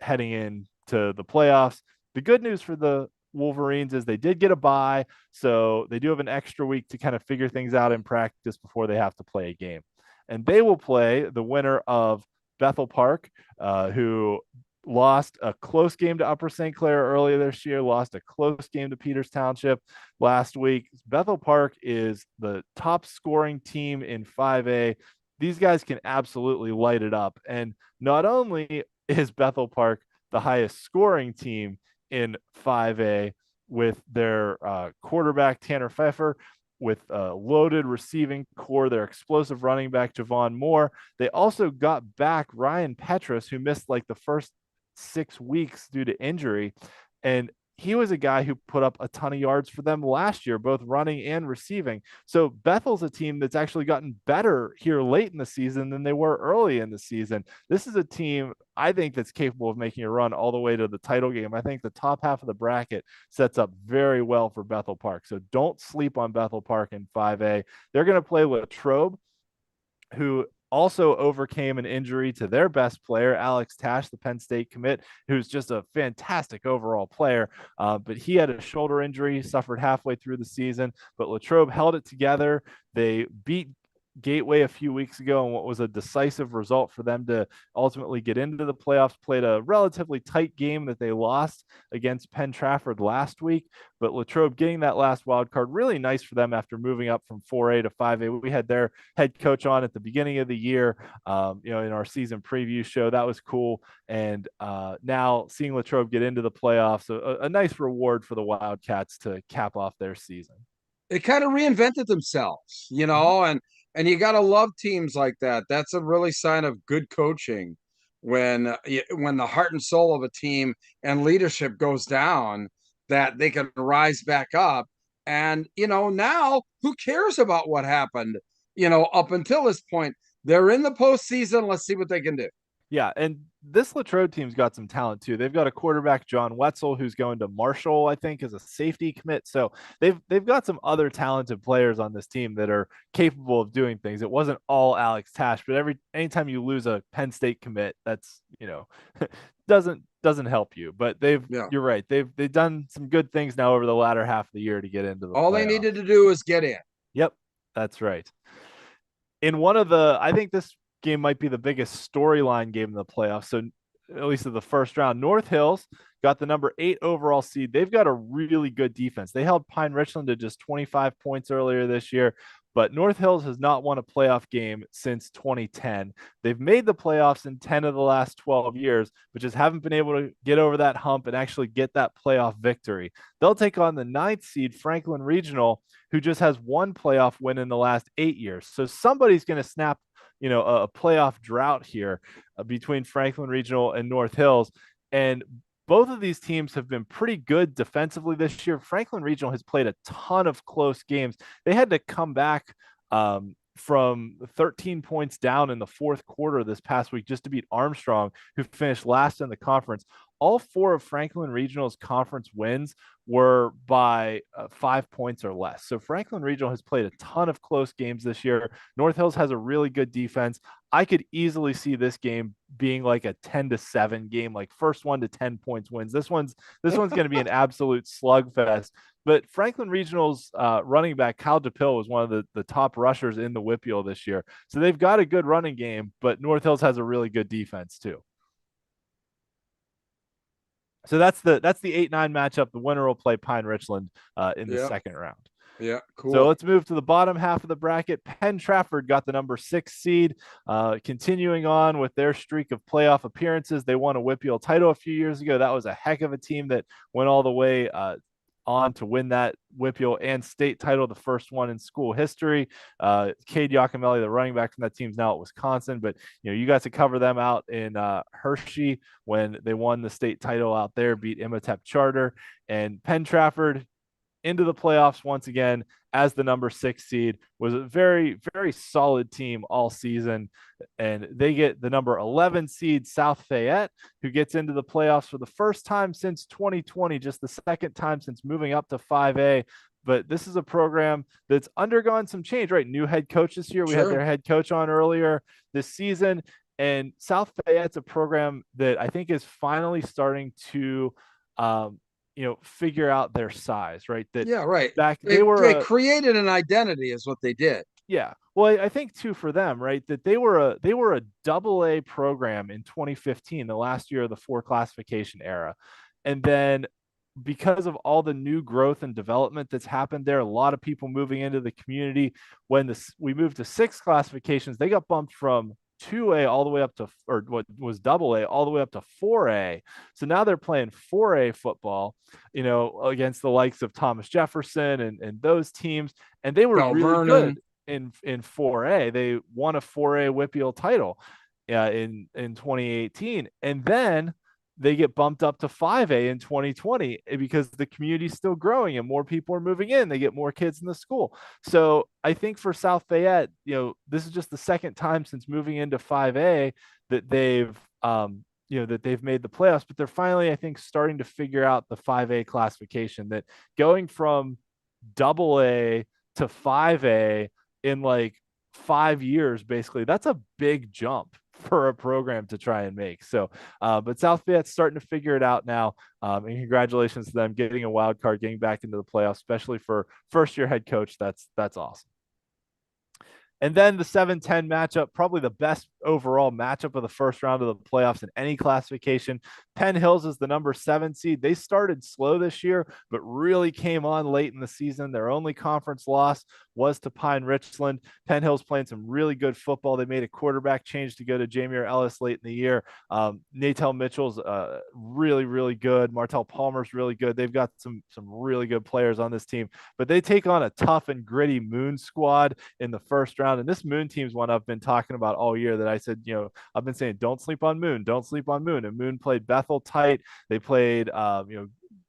heading into the playoffs. The good news for the Wolverines is they did get a bye, so they do have an extra week to kind of figure things out in practice before they have to play a game. And they will play the winner of Bethel Park, who lost a close game to Upper St. Clair earlier this year, lost a close game to Peters Township last week. Bethel Park is the top scoring team in 5A. These guys can absolutely light it up. And not only is Bethel Park the highest scoring team in 5A with their quarterback, Tanner Pfeffer, with a loaded receiving core, their explosive running back, Javon Moore. They also got back Ryan Petrus, who missed like the first 6 weeks due to injury. And he was a guy who put up a ton of yards for them last year, both running and receiving. So Bethel's a team that's actually gotten better here late in the season than they were early in the season. This is a team, I think, that's capable of making a run all the way to the title game. I think the top half of the bracket sets up very well for Bethel Park. So don't sleep on Bethel Park in 5A. They're going to play Latrobe, who also overcame an injury to their best player, Alex Tash, the Penn State commit, who's just a fantastic overall player. But he had a shoulder injury, suffered halfway through the season, but Latrobe held it together. They beat Gateway a few weeks ago, and what was a decisive result for them to ultimately get into the playoffs. Played a relatively tight game that they lost against Penn Trafford last week, but Latrobe getting that last wild card, really nice for them after moving up from 4A to 5A. We had their head coach on at the beginning of the year, in our season preview show. That was cool. And now seeing Latrobe get into the playoffs, a nice reward for the Wildcats to cap off their season. They kind of reinvented themselves, and you got to love teams like that. That's a really sign of good coaching when the heart and soul of a team and leadership goes down, that they can rise back up. And now who cares about what happened? Up until this point, they're in the postseason. Let's see what they can do. Yeah, and this Latrobe team's got some talent too. They've got a quarterback, John Wetzel, who's going to Marshall, I think, as a safety commit. So they've got some other talented players on this team that are capable of doing things. It wasn't all Alex Tash, but anytime you lose a Penn State commit, that's doesn't help you. But Yeah. you're right. They've done some good things now over the latter half of the year to get into the All they playoffs. needed to do is get in. Yep, that's right. I think this game might be the biggest storyline game in the playoffs. So at least of the first round, North Hills got the number 8 overall seed. They've got a really good defense. They held Pine Richland to just 25 points earlier this year, but North Hills has not won a playoff game since 2010. They've made the playoffs in 10 of the last 12 years, but just haven't been able to get over that hump and actually get that playoff victory. They'll take on the 9th seed Franklin Regional, who just has one playoff win in the last 8 years. So somebody's going to snap a playoff drought here between Franklin Regional and North Hills. And both of these teams have been pretty good defensively this year. Franklin Regional has played a ton of close games. They had to come back from 13 points down in the fourth quarter this past week just to beat Armstrong, who finished last in the conference. All 4 of Franklin Regional's conference wins were by 5 points or less. So Franklin Regional has played a ton of close games this year. North Hills has a really good defense. I could easily see this game being like a 10-7 game, like first 1 to 10 points wins. This one's going to be an absolute slugfest. But Franklin Regional's running back, Kyle DePill, was one of the top rushers in the WPIAL this year. So they've got a good running game, but North Hills has a really good defense too. So that's the 8-9 matchup. The winner will play Pine Richland in the second round. Yeah, cool. So let's move to the bottom half of the bracket. Penn Trafford got the number 6 seed, continuing on with their streak of playoff appearances. They won a WPIAL title a few years ago. That was a heck of a team that went all the way on to win that WPIAL and state title, the first one in school history. Cade Yacomelli, the running back from that team's now at Wisconsin, but you got to cover them out in Hershey when they won the state title out there, beat Imhotep Charter. And Penn Trafford into the playoffs once again as the number 6 seed, was a very, very solid team all season. And they get the number 11 seed South Fayette, who gets into the playoffs for the first time since 2020, just the second time since moving up to 5A. But this is a program that's undergone some change, right? New head coach this year. We had their head coach on earlier this season. And South Fayette's a program that I think is finally starting to figure out their size, right? Back they created an identity is what they did. Yeah. Well, I think too for them, right, that they were a AA program in 2015, the last year of the 4 classification era. And then because of all the new growth and development that's happened there, a lot of people moving into the community. When we moved to 6 classifications, they got bumped from 2A all the way up to, or what was AA, all the way up to 4A. So now they're playing 4A football, against the likes of Thomas Jefferson and those teams. And they were really good in 4A. They won a 4A WPIAL title in 2018. And then they get bumped up to 5A in 2020 because the community is still growing and more people are moving in. They get more kids in the school. So I think for South Fayette, this is just the second time since moving into 5A that they've made the playoffs, but they're finally, I think, starting to figure out the 5A classification, that going from AA to 5A in like 5 years, basically, that's a big jump for a program to try and make. So, but South Fayette's starting to figure it out now. And congratulations to them getting a wild card, getting back into the playoffs, especially for first year head coach. That's awesome. And then the 7-10 matchup, probably the best overall matchup of the first round of the playoffs in any classification. Penn Hills is the number 7 seed. They started slow this year, but really came on late in the season. Their only conference loss was to Pine Richland. Penn Hills playing some really good football. They made a quarterback change to go to Jamir Ellis late in the year. Natel Mitchell's really, really good. Martell Palmer's really good. They've got some really good players on this team, but they take on a tough and gritty Moon squad in the first round. And this Moon team's one I've been talking about all year that I said, I've been saying don't sleep on Moon, don't sleep on Moon, and Moon played Bethel tight. They played,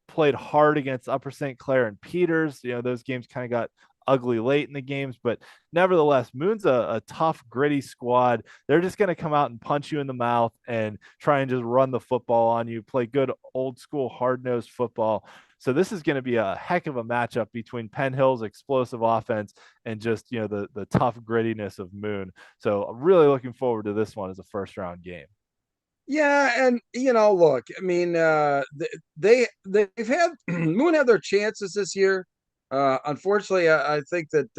played hard against Upper St. Clair and Peters. Those games kind of got ugly late in the games, but nevertheless, Moon's a tough, gritty squad. They're just going to come out and punch you in the mouth and try and just run the football on you, play good old school hard-nosed football. So this is going to be a heck of a matchup between Penn Hill's explosive offense and just, the tough grittiness of Moon. So I'm really looking forward to this one as a first round game. Yeah, and look, I mean, they've had Moon had their chances this year. Unfortunately, I think that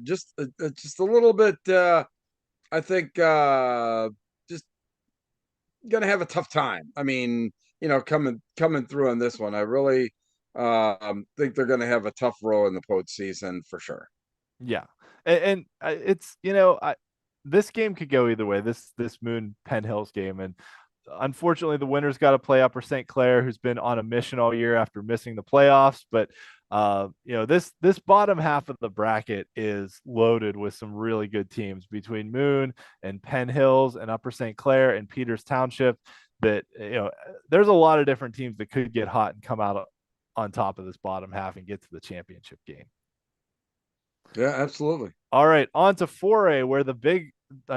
just a little bit. I think just gonna have a tough time. I mean, coming through on this one, I really think they're gonna have a tough row in the postseason for sure. Yeah, and it's this game could go either way. This Moon Penn Hills game, and unfortunately, the winner's got to play Upper St. Clair, who's been on a mission all year after missing the playoffs. But this bottom half of the bracket is loaded with some really good teams between Moon and Penn Hills and Upper St. Clair and Peters Township. That there's a lot of different teams that could get hot and come out on top of this bottom half and get to the championship game. Yeah, absolutely. All right, on to 4A, where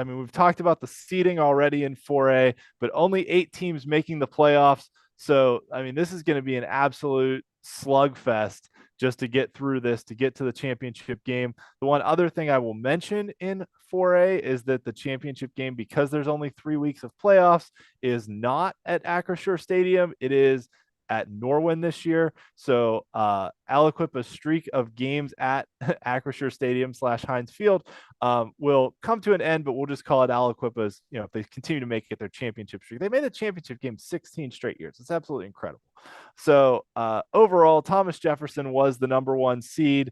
we've talked about the seeding already in 4A, but only 8 teams making the playoffs. So, this is going to be an absolute slugfest just to get through this, to get to the championship game. The one other thing I will mention in 4A is that the championship game, because there's only 3 weeks of playoffs, is not at Acrisure Stadium. It is at Norwin this year. So Aliquippa's streak of games at Acrisure Stadium / Heinz Field will come to an end, but we'll just call it Aliquippa's, if they continue to make it their championship streak. They made the championship game 16 straight years. It's absolutely incredible. So overall, Thomas Jefferson was the number 1 seed.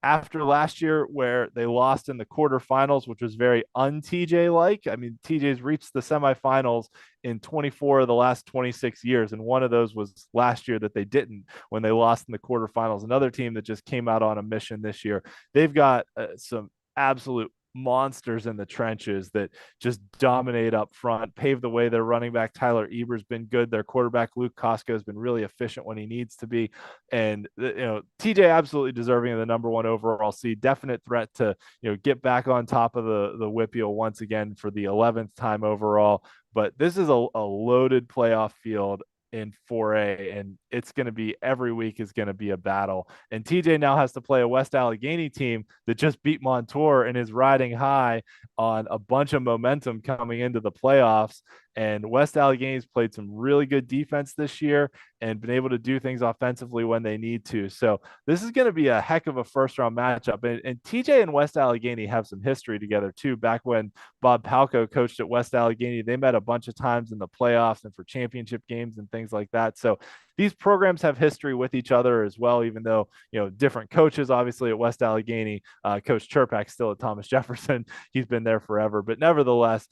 After last year, where they lost in the quarterfinals, which was very un-TJ like. TJ's reached the semifinals in 24 of the last 26 years, and one of those was last year that they didn't, when they lost in the quarterfinals. Another team that just came out on a mission this year. They've got some absolute monsters in the trenches that just dominate up front, pave the way. Their running back Tyler Eber's been good. Their quarterback Luke Costco has been really efficient when he needs to be. And TJ absolutely deserving of the number 1 overall seed. Definite threat to get back on top of the WPIAL once again for the 11th time overall. But this is a loaded playoff field in 4A, and it's going to be every week is going to be a battle. And TJ now has to play a West Allegheny team that just beat Montour and is riding high on a bunch of momentum coming into the playoffs. And West Allegheny's played some really good defense this year and been able to do things offensively when they need to. So this is going to be a heck of a first round matchup. And TJ and West Allegheny have some history together too. Back when Bob Palco coached at West Allegheny, they met a bunch of times in the playoffs and for championship games and things like that. So these programs have history with each other as well, even though, different coaches, obviously at West Allegheny, Coach Chirpak still at Thomas Jefferson. He's been there forever, but nevertheless,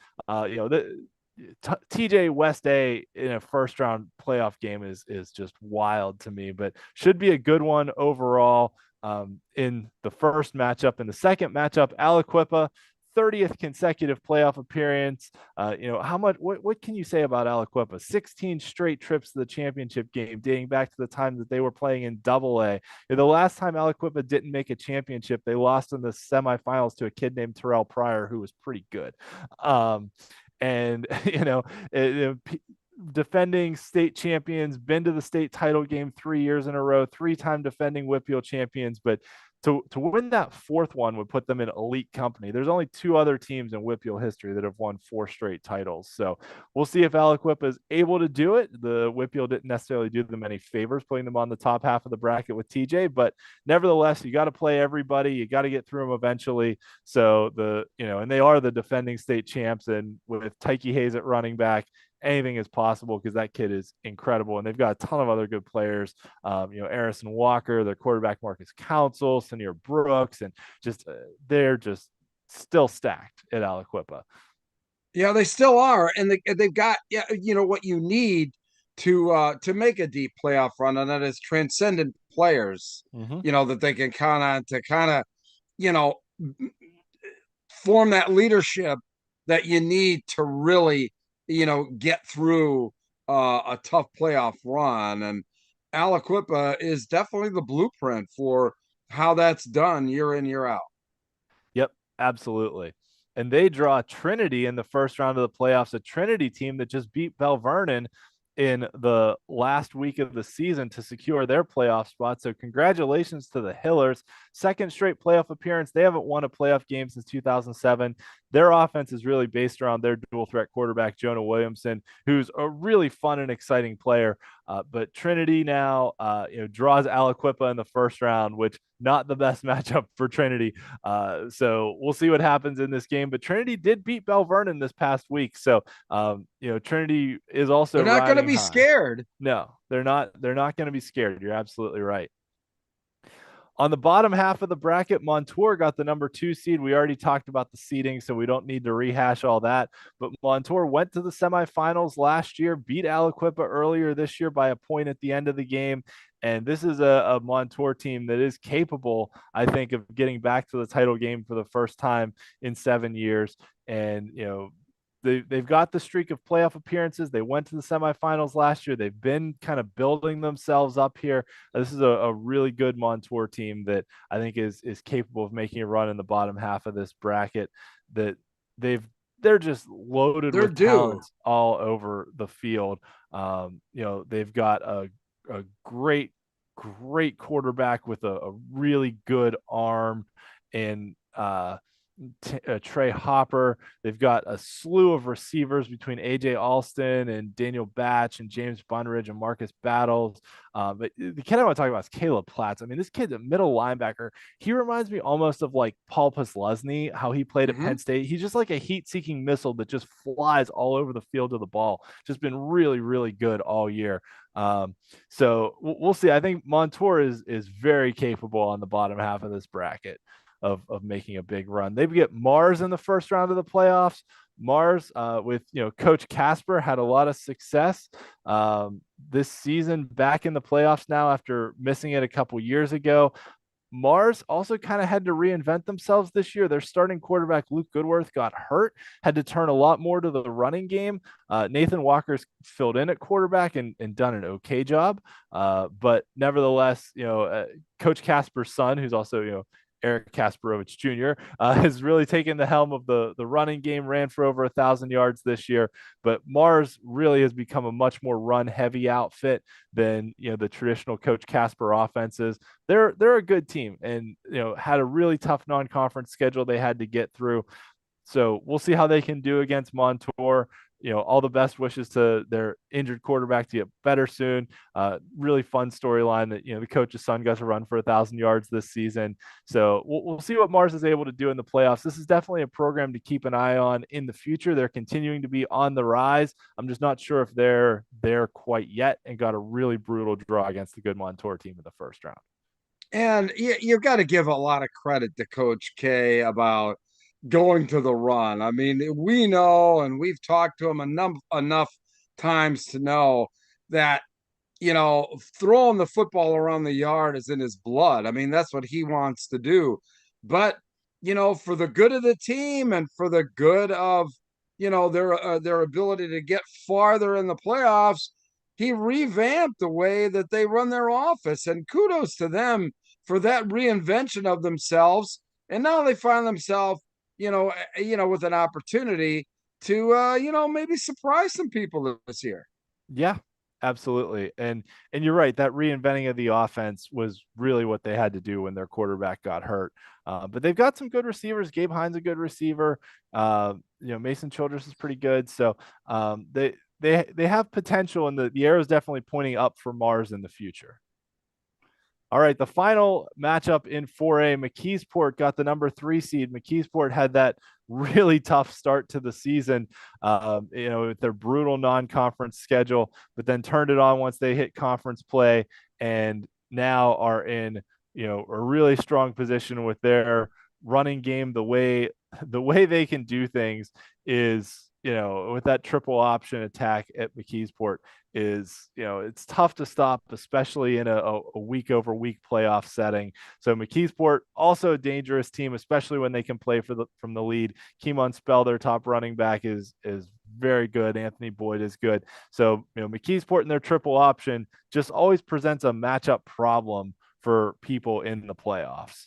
TJ West A in a first round playoff game is just wild to me, but should be a good one overall. In the first matchup. In the second matchup, Aliquippa, 30th consecutive playoff appearance. What can you say about Aliquippa? 16 straight trips to the championship game, dating back to the time that they were playing in AA. The last time Aliquippa didn't make a championship, they lost in the semifinals to a kid named Terrell Pryor, who was pretty good. And defending state champions, been to the state title game 3 years in a row, 3-time defending WPIAL champions, but to win that 4th one would put them in elite company. There's only 2 other teams in WPIAL history that have won 4 straight titles. So we'll see if Aliquippa is able to do it. The WPIAL didn't necessarily do them any favors putting them on the top half of the bracket with TJ, but nevertheless, you got to play everybody. You got to get through them eventually. So and they are the defending state champs, and with Tyke Hayes at running back, anything is possible because that kid is incredible. And they've got a ton of other good players. Arison Walker, their quarterback Marcus Council, Senior Brooks, and they're just still stacked at Aliquippa. Yeah, they still are, and they've got what you need to make a deep playoff run, and that is transcendent players. Mm-hmm. That they can count on to kind of form that leadership that you need to really, get through a tough playoff run. And Aliquippa is definitely the blueprint for how that's done year in, year out. Yep, absolutely. And they draw Trinity in the first round of the playoffs, a Trinity team that just beat Bell Vernon in the last week of the season to secure their playoff spot. So congratulations to the Hillers. Second straight playoff appearance. They haven't won a playoff game since 2007. Their offense is really based around their dual threat quarterback, Jonah Williamson, who's a really fun and exciting player. But Trinity now, draws Aliquippa in the first round, which not the best matchup for Trinity. So we'll see what happens in this game. But Trinity did beat Bell Vernon this past week, so Trinity is also They're not going to riding be high. scared. No, they're not. They're not going to be scared. You're absolutely right. On the bottom half of the bracket, Montour got the number 2 seed. We already talked about the seeding, so we don't need to rehash all that. But Montour went to the semifinals last year, beat Aliquippa earlier this year by a point at the end of the game. And this is a Montour team that is capable, I think, of getting back to the title game for the first time in 7 years. And, they've got the streak of playoff appearances. They went to the semifinals last year. They've been kind of building themselves up here. This is a really good Montour team that I think is capable of making a run in the bottom half of this bracket. That they're just loaded They're with due. talents all over the field. They've got a great quarterback with a really good arm and Trey Hopper. They've got a slew of receivers between AJ Alston and Daniel Batch and James Bunridge and Marcus Battles. But the kid I want to talk about is Caleb Platts. I mean, this kid's a middle linebacker. He reminds me almost of like Paul Posluszny, how he played at Mm-hmm. Penn State. He's just like a heat-seeking missile that just flies all over the field of the ball. Just been really, really good all year. So we'll see. I think Montour is very capable on the bottom half of this bracket of making a big run. They get Mars in the first round of the playoffs. Mars, with Coach Casper, had a lot of success this season, back in the playoffs now after missing it a couple years ago. Mars also kind of had to reinvent themselves this year. Their starting quarterback, Luke Goodworth, got hurt, had to turn a lot more to the running game. Nathan Walker's filled in at quarterback and done an okay job. But nevertheless, Coach Casper's son, who's also, Eric Kasparovich Jr., has really taken the helm of the running game, ran for over 1,000 yards this year. But Mars really has become a much more run-heavy outfit than the traditional Coach Casper offenses. They're a good team, and had a really tough non-conference schedule they had to get through. So we'll see how they can do against Montour. All the best wishes to their injured quarterback to get better soon. Really fun storyline that, the coach's son got to run for 1,000 yards this season. So we'll see what Mars is able to do in the playoffs. This is definitely a program to keep an eye on in the future. They're continuing to be on the rise. I'm just not sure if they're there quite yet, and got a really brutal draw against the good Montour team in the first round. And you've got to give a lot of credit to Coach K about going to the run. I mean, we know, and we've talked to him enough times to know that, throwing the football around the yard is in his blood. I mean, that's what he wants to do. But, for the good of the team and for the good of, their ability to get farther in the playoffs, he revamped the way that they run their office. And kudos to them for that reinvention of themselves. And now they find themselves, with an opportunity to, maybe surprise some people this year. Yeah, absolutely. And you're right, that reinventing of the offense was really what they had to do when their quarterback got hurt. But they've got some good receivers. Gabe Hines, a good receiver. Mason Childress is pretty good. So they have potential, and the arrow is definitely pointing up for Mars in the future. All right, the final matchup in 4A, McKeesport got the number 3 seed. McKeesport had that really tough start to the season, with their brutal non-conference schedule, but then turned it on once they hit conference play, and now are in a really strong position with their running game. The way they can do things is with that triple option attack at McKeesport is, it's tough to stop, especially in a week over week playoff setting. So McKeesport also a dangerous team, especially when they can play from the lead. Keemon Spell, their top running back, is very good. Anthony Boyd is good. So, McKeesport and their triple option just always presents a matchup problem for people in the playoffs.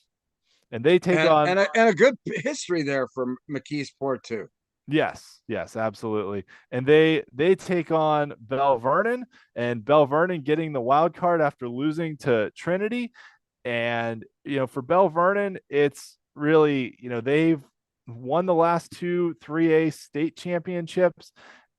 And they take and on and a good history there for McKeesport too. Yes, absolutely. And they take on Bell Vernon, and Bell Vernon getting the wild card after losing to Trinity. And for Bell Vernon, it's really, they've won the last two 3A state championships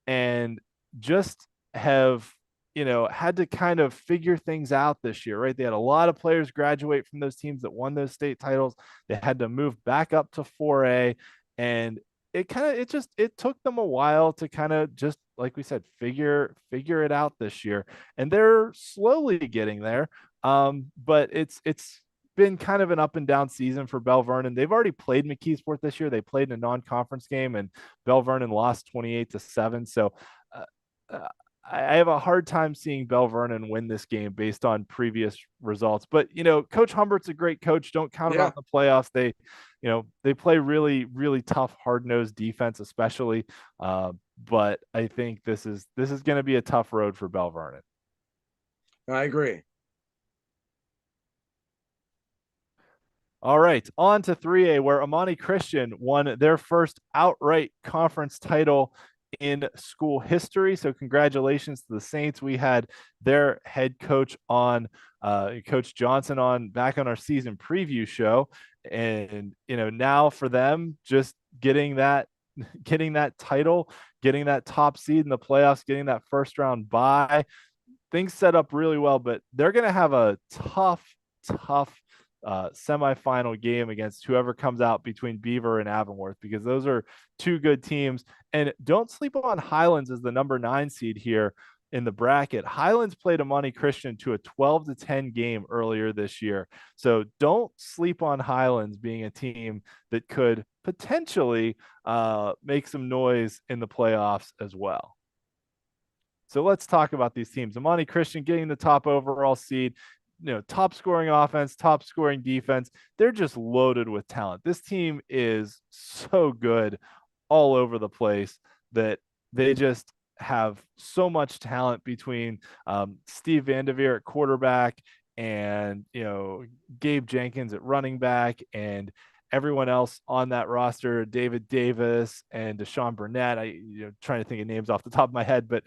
and just have had to kind of figure things out this year, right? They had a lot of players graduate from those teams that won those state titles. They had to move back up to 4A, and it took them a while to kind of, just like we said, figure it out this year, and they're slowly getting there. But it's been kind of an up and down season for Bell Vernon. They've already played McKeesport this year. They played in a non-conference game, and Bell Vernon lost 28-7. So uh, uh, I have a hard time seeing Bell Vernon win this game based on previous results. But Coach Humbert's a great coach. Don't count him out Yeah, in the playoffs. They play really, really tough, hard-nosed defense, especially. But I think this is going to be a tough road for Bell Vernon. I agree. All right, on to 3A, where Amani Christian won their first outright conference title in school history. So congratulations to the Saints. We had their head coach on, Coach Johnson, on back on our season preview show. And, now for them, just getting that title, getting that top seed in the playoffs, getting that first round bye, things set up really well, but they're going to have a tough semifinal game against whoever comes out between Beaver and Avonworth, because those are two good teams. And don't sleep on Highlands as the number 9 seed here in the bracket. Highlands played Amani Christian to a 12-10 game earlier this year. So don't sleep on Highlands being a team that could potentially make some noise in the playoffs as well. So let's talk about these teams. Amani Christian getting the top overall seed, top scoring offense, top scoring defense. They're just loaded with talent. This team is so good all over the place that they just have so much talent between Steve Vanderveer at quarterback and Gabe Jenkins at running back, and everyone else on that roster, David Davis and Deshaun Burnett. Trying to think of names off the top of my head, but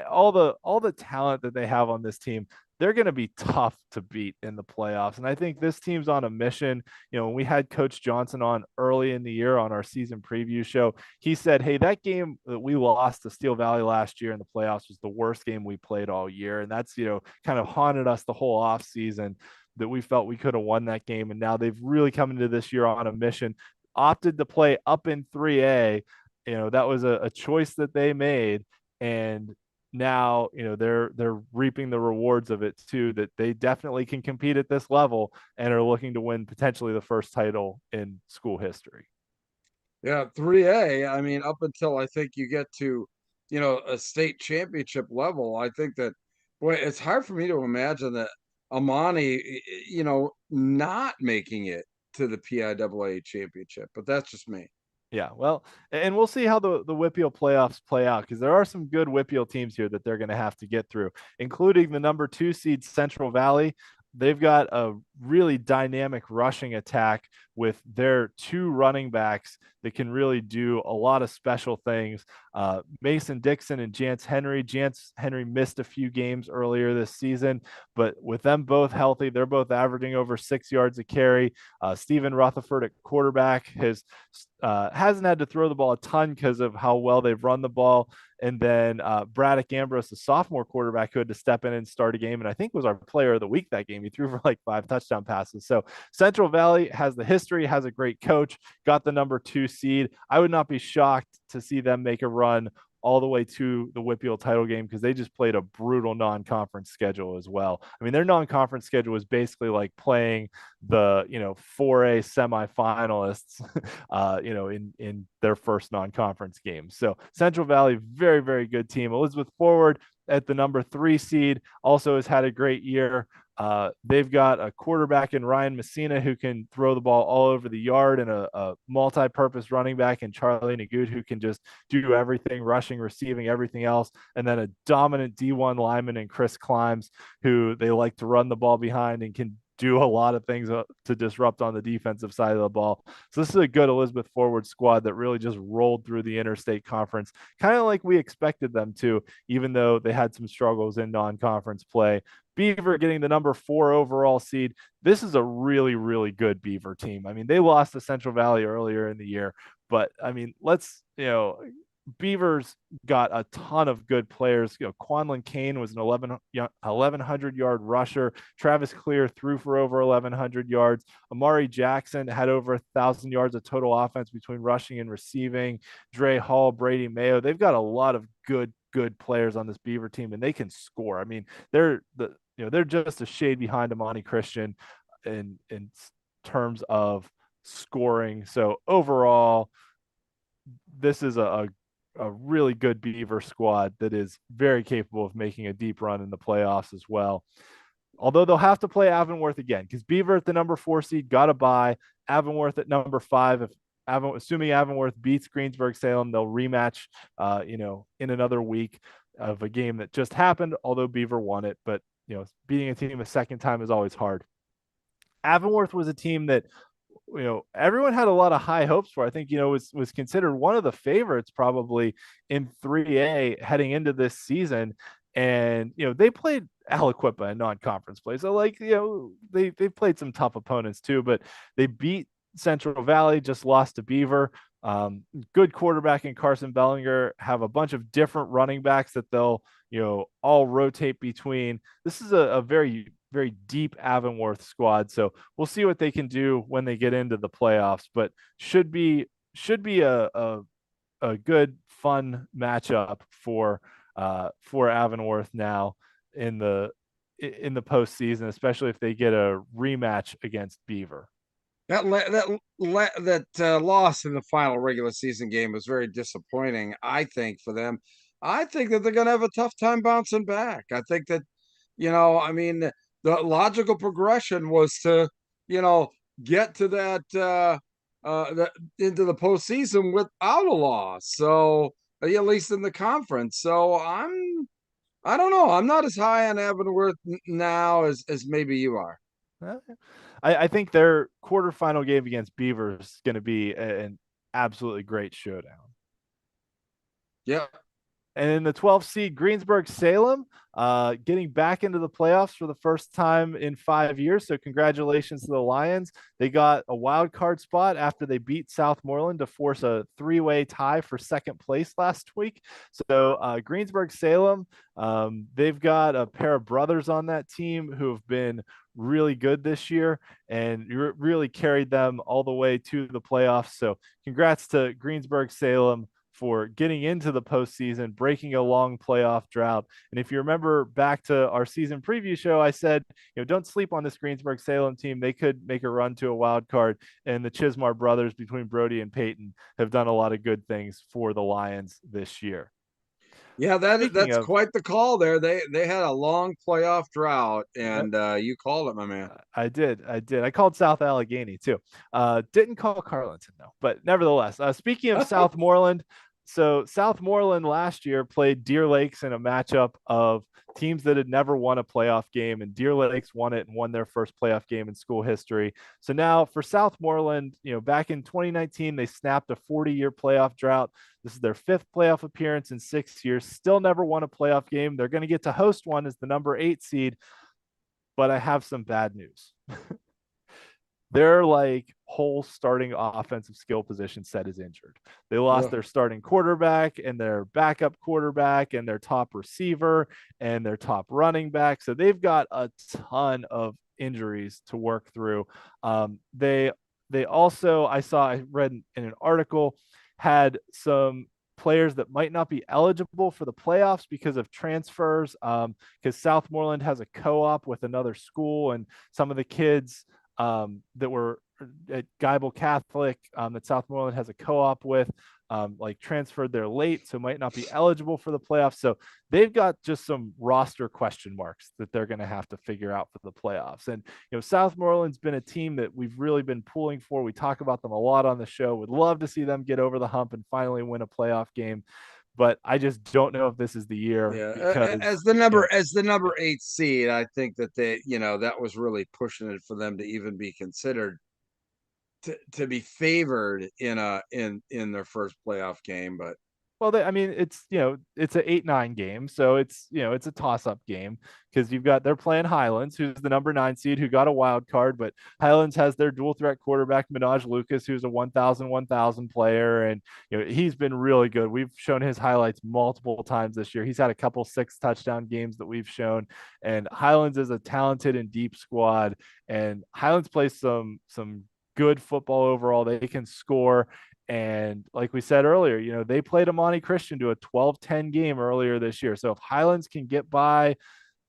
all the talent that they have on this team, they're going to be tough to beat in the playoffs. And I think this team's on a mission. When we had Coach Johnson on early in the year on our season preview show, he said, hey, that game that we lost to Steel Valley last year in the playoffs was the worst game we played all year. And that's, kind of haunted us the whole off season, that we felt we could have won that game. And now they've really come into this year on a mission, opted to play up in 3A. That was a choice that they made. And now they're reaping the rewards of it too, that they definitely can compete at this level and are looking to win potentially the first title in school history. Yeah, 3A. I mean, up until I think you get to, a state championship level, I think that, boy, it's hard for me to imagine that Amani, not making it to the PIAA championship. But that's just me. Yeah, well, and we'll see how the WPIAL playoffs play out, because there are some good WPIAL teams here that they're going to have to get through, including the number 2 seed Central Valley. They've got a really dynamic rushing attack with their 2 running backs that can really do a lot of special things. Mason Dixon and Jance Henry. Jance Henry missed a few games earlier this season, but with them both healthy, they're both averaging over 6 yards a carry. Stephen Rutherford at quarterback hasn't had to throw the ball a ton because of how well they've run the ball. And then Braddock Ambrose, the sophomore quarterback, who had to step in and start a game, and I think was our player of the week that game. He threw for like 5 touchdown passes. So Central Valley has the history, has a great coach, got the number 2 seed. I would not be shocked to see them make a run all the way to the WPIAL title game because they just played a brutal non-conference schedule as well. I mean, their non-conference schedule was basically like playing the 4A semifinalists in their first non-conference game. So Central Valley, very, very good team. Elizabeth Forward at the number 3 seed also has had a great year. They've got a quarterback in Ryan Messina who can throw the ball all over the yard, and a multi-purpose running back in Charlie Nagood who can just do everything, rushing, receiving, everything else. And then a dominant D1 lineman in Chris Climbs, who they like to run the ball behind and can do a lot of things to disrupt on the defensive side of the ball. So this is a good Elizabeth Forward squad that really just rolled through the interstate conference, kind of like we expected them to, even though they had some struggles in non-conference play. Beaver getting the number 4 overall seed. This is a really, really good Beaver team. I mean, they lost to Central Valley earlier in the year, but I mean, Beavers got a ton of good players. Quanlin Kane was an 1,100-yard rusher. Travis Clear threw for over 1,100 yards. Amari Jackson had over 1,000 yards of total offense between rushing and receiving. Dre Hall, Brady Mayo. They've got a lot of good players on this Beaver team, and they can score. I mean, they're just a shade behind Amani Christian in terms of scoring. So overall, this is a really good Beaver squad that is very capable of making a deep run in the playoffs as well. Although they'll have to play Avonworth again, because Beaver at the number 4 seed got a bye. Avonworth at number 5. Assuming Avonworth beats Greensburg Salem, they'll rematch, in another week of a game that just happened. Although Beaver won it, but beating a team a second time is always hard. Avonworth was a team that everyone had a lot of high hopes for. I think was considered one of the favorites probably in 3A heading into this season, and they played Aliquippa in non-conference play, so they played some tough opponents too, but they beat Central Valley, just lost to Beaver. Good quarterback in Carson Bellinger, have a bunch of different running backs that they'll all rotate between. This is a very, very deep Avonworth squad, so we'll see what they can do when they get into the playoffs, but should be a good fun matchup for Avonworth now in the postseason, especially if they get a rematch against Beaver. That loss in the final regular season game was very disappointing, I think, for them. I think that they're going to have a tough time bouncing back. I think that, I mean, the logical progression was to, get to into the postseason without a loss. So at least in the conference. So I don't know. I'm not as high on Avonworth now as maybe you are. I think their quarterfinal game against Beaver is going to be an absolutely great showdown. Yeah. And in the 12th seed, Greensburg Salem, getting back into the playoffs for the first time in 5 years. So congratulations to the Lions. They got a wild card spot after they beat Southmoreland to force a 3-way tie for second place last week. So Greensburg Salem, they've got a pair of brothers on that team who have been really good this year and really carried them all the way to the playoffs. So congrats to Greensburg Salem for getting into the postseason, breaking a long playoff drought. And if you remember back to our season preview show, I said, don't sleep on this Greensburg Salem team. They could make a run to a wild card. And the Chismar brothers between Brody and Peyton have done a lot of good things for the Lions this year. Yeah, that's quite the call there. They had a long playoff drought, and you called it, my man. I did. I called South Allegheny too. Didn't call Carleton though, but nevertheless, speaking of Southmoreland, so Southmoreland last year played Deer Lakes in a matchup of teams that had never won a playoff game, and Deer Lakes won it and won their first playoff game in school history. So now for Southmoreland, back in 2019, they snapped a 40-year playoff drought. This is their 5th playoff appearance in 6 years. Still never won a playoff game. They're going to get to host one as the number 8 seed, but I have some bad news. Their whole starting offensive skill position set is injured. They lost their starting quarterback and their backup quarterback and their top receiver and their top running back. So they've got a ton of injuries to work through. They also, I read in an article, had some players that might not be eligible for the playoffs because of transfers. Because Southmoreland has a co-op with another school, and some of the kids that were at Geibel Catholic that Southmoreland has a co-op with, like transferred there late, so might not be eligible for the playoffs. So they've got just some roster question marks that they're going to have to figure out for the playoffs. And Southmoreland's been a team that we've really been pulling for. We talk about them a lot on the show. Would love to see them get over the hump and finally win a playoff game. But I just don't know if this is the year because as the number 8 seed, I think that that was really pushing it for them to even be considered to be favored in their first playoff game. But well, I mean, it's it's an 8-9 game, so it's it's a toss-up game because they're playing Highlands, who's the number 9 seed, who got a wild card, but Highlands has their dual threat quarterback Minaj Lucas, who's a 1,000 player, and he's been really good. We've shown his highlights multiple times this year. He's had a couple 6-touchdown games that we've shown, and Highlands is a talented and deep squad, and Highlands plays some good football overall. They can score. And like we said earlier, they played Amani Christian to a 12-10 game earlier this year. So if Highlands can get by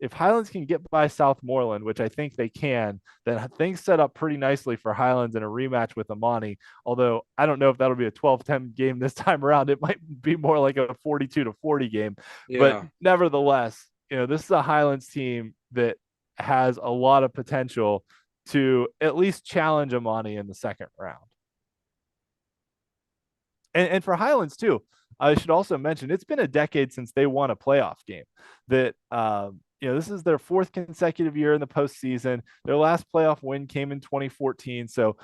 Southmoreland, which I think they can, then things set up pretty nicely for Highlands in a rematch with Amani. Although I don't know if that'll be a 12-10 game this time around. It might be more like a 42-40 game. Yeah. But nevertheless, this is a Highlands team that has a lot of potential to at least challenge Amani in the second round. And for Highlands too, I should also mention it's been a decade since they won a playoff game. That this is their 4th consecutive year in the postseason. Their last playoff win came in 2014. So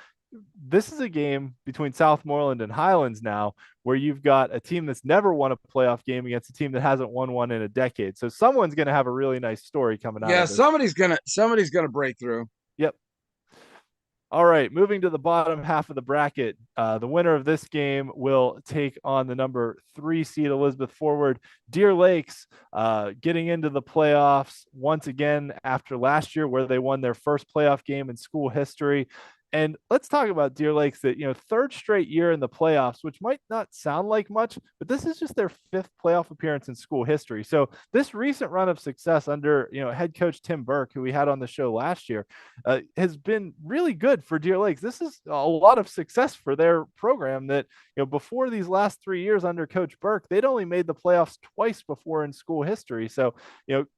this is a game between Southmoreland and Highlands now, where you've got a team that's never won a playoff game against a team that hasn't won one in a decade. So someone's going to have a really nice story coming out. Yeah, somebody's gonna break through. Yep. All right, moving to the bottom half of the bracket. The winner of this game will take on the number 3 seed Elizabeth Forward. Deer Lakes getting into the playoffs once again after last year, where they won their first playoff game in school history. And let's talk about Deer Lakes, that 3rd straight year in the playoffs, which might not sound like much, but this is just their 5th playoff appearance in school history. So this recent run of success under head coach Tim Burke, who we had on the show last year, has been really good for Deer Lakes. This is a lot of success for their program. That before these last 3 years under Coach Burke, they'd only made the playoffs twice before in school history. So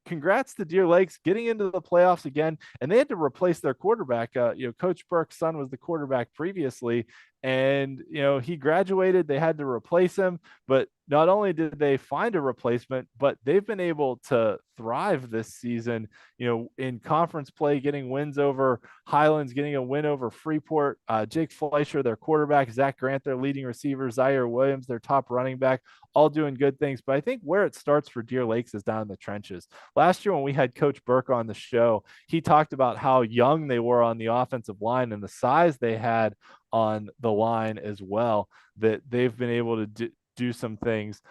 congrats to Deer Lakes getting into the playoffs again, and they had to replace their quarterback. Coach Burke's son was the quarterback previously, and he graduated. They had to replace him, but not only did they find a replacement, but they've been able to thrive this season, in conference play, getting wins over Highlands, getting a win over Freeport. Jake Fleischer, their quarterback, Zach Grant, their leading receiver, Zaire Williams, their top running back, all doing good things. But I think where it starts for Deer Lakes is down in the trenches. Last year when we had Coach Burke on the show, he talked about how young they were on the offensive line and the size they had on the line as well, that they've been able to do some things,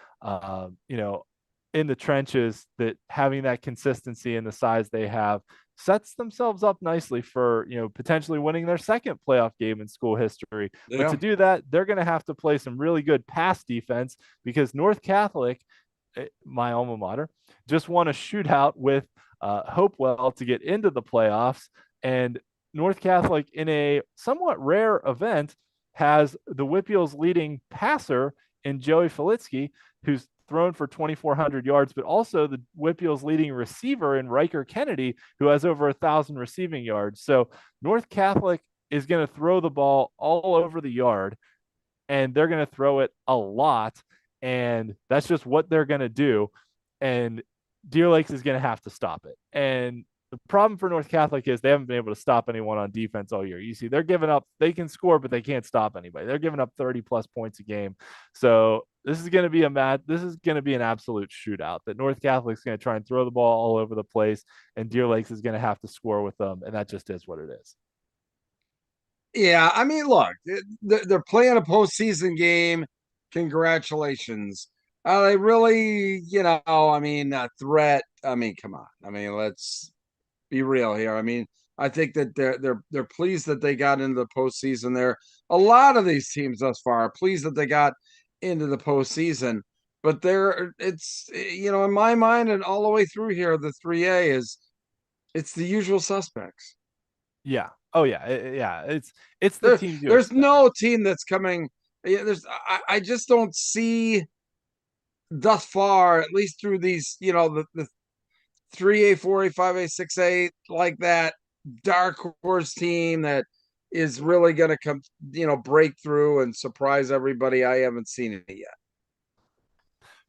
in the trenches, that having that consistency and the size they have sets themselves up nicely for, potentially winning their 2nd playoff game in school history. Yeah. But to do that, they're going to have to play some really good pass defense, because North Catholic, my alma mater, just won a shootout with Hopewell to get into the playoffs. And North Catholic, in a somewhat rare event, has the Whippeal's leading passer in Joey Felitsky, who's thrown for 2,400 yards, but also the Whippeal's leading receiver in Riker Kennedy, who has over 1,000 receiving yards. So North Catholic is going to throw the ball all over the yard, and they're going to throw it a lot, and that's just what they're going to do. And Deer Lakes is going to have to stop it. And the problem for North Catholic is they haven't been able to stop anyone on defense all year. You see, they're giving up, they can score, but they can't stop anybody. They're giving up 30+ points a game. So this is going to be an absolute shootout, that North Catholic's going to try and throw the ball all over the place, and Deer Lakes is going to have to score with them. And that just is what it is. Yeah. I mean, look, they're playing a postseason game. Congratulations. Are they really, a threat? I mean, come on. I mean, let's be real here. I mean, I think that they're pleased that they got into the postseason there. A lot of these teams thus far are pleased that they got into the postseason. But it's in my mind and all the way through here, the 3A it's the usual suspects. Yeah. Oh yeah. Yeah. It's the There, team you there's expect. no team that's coming. Yeah, I just don't see thus far, at least through these, the 3A, 4A, 5A, 6A, like that dark horse team that is really going to come, break through and surprise everybody. I haven't seen it yet.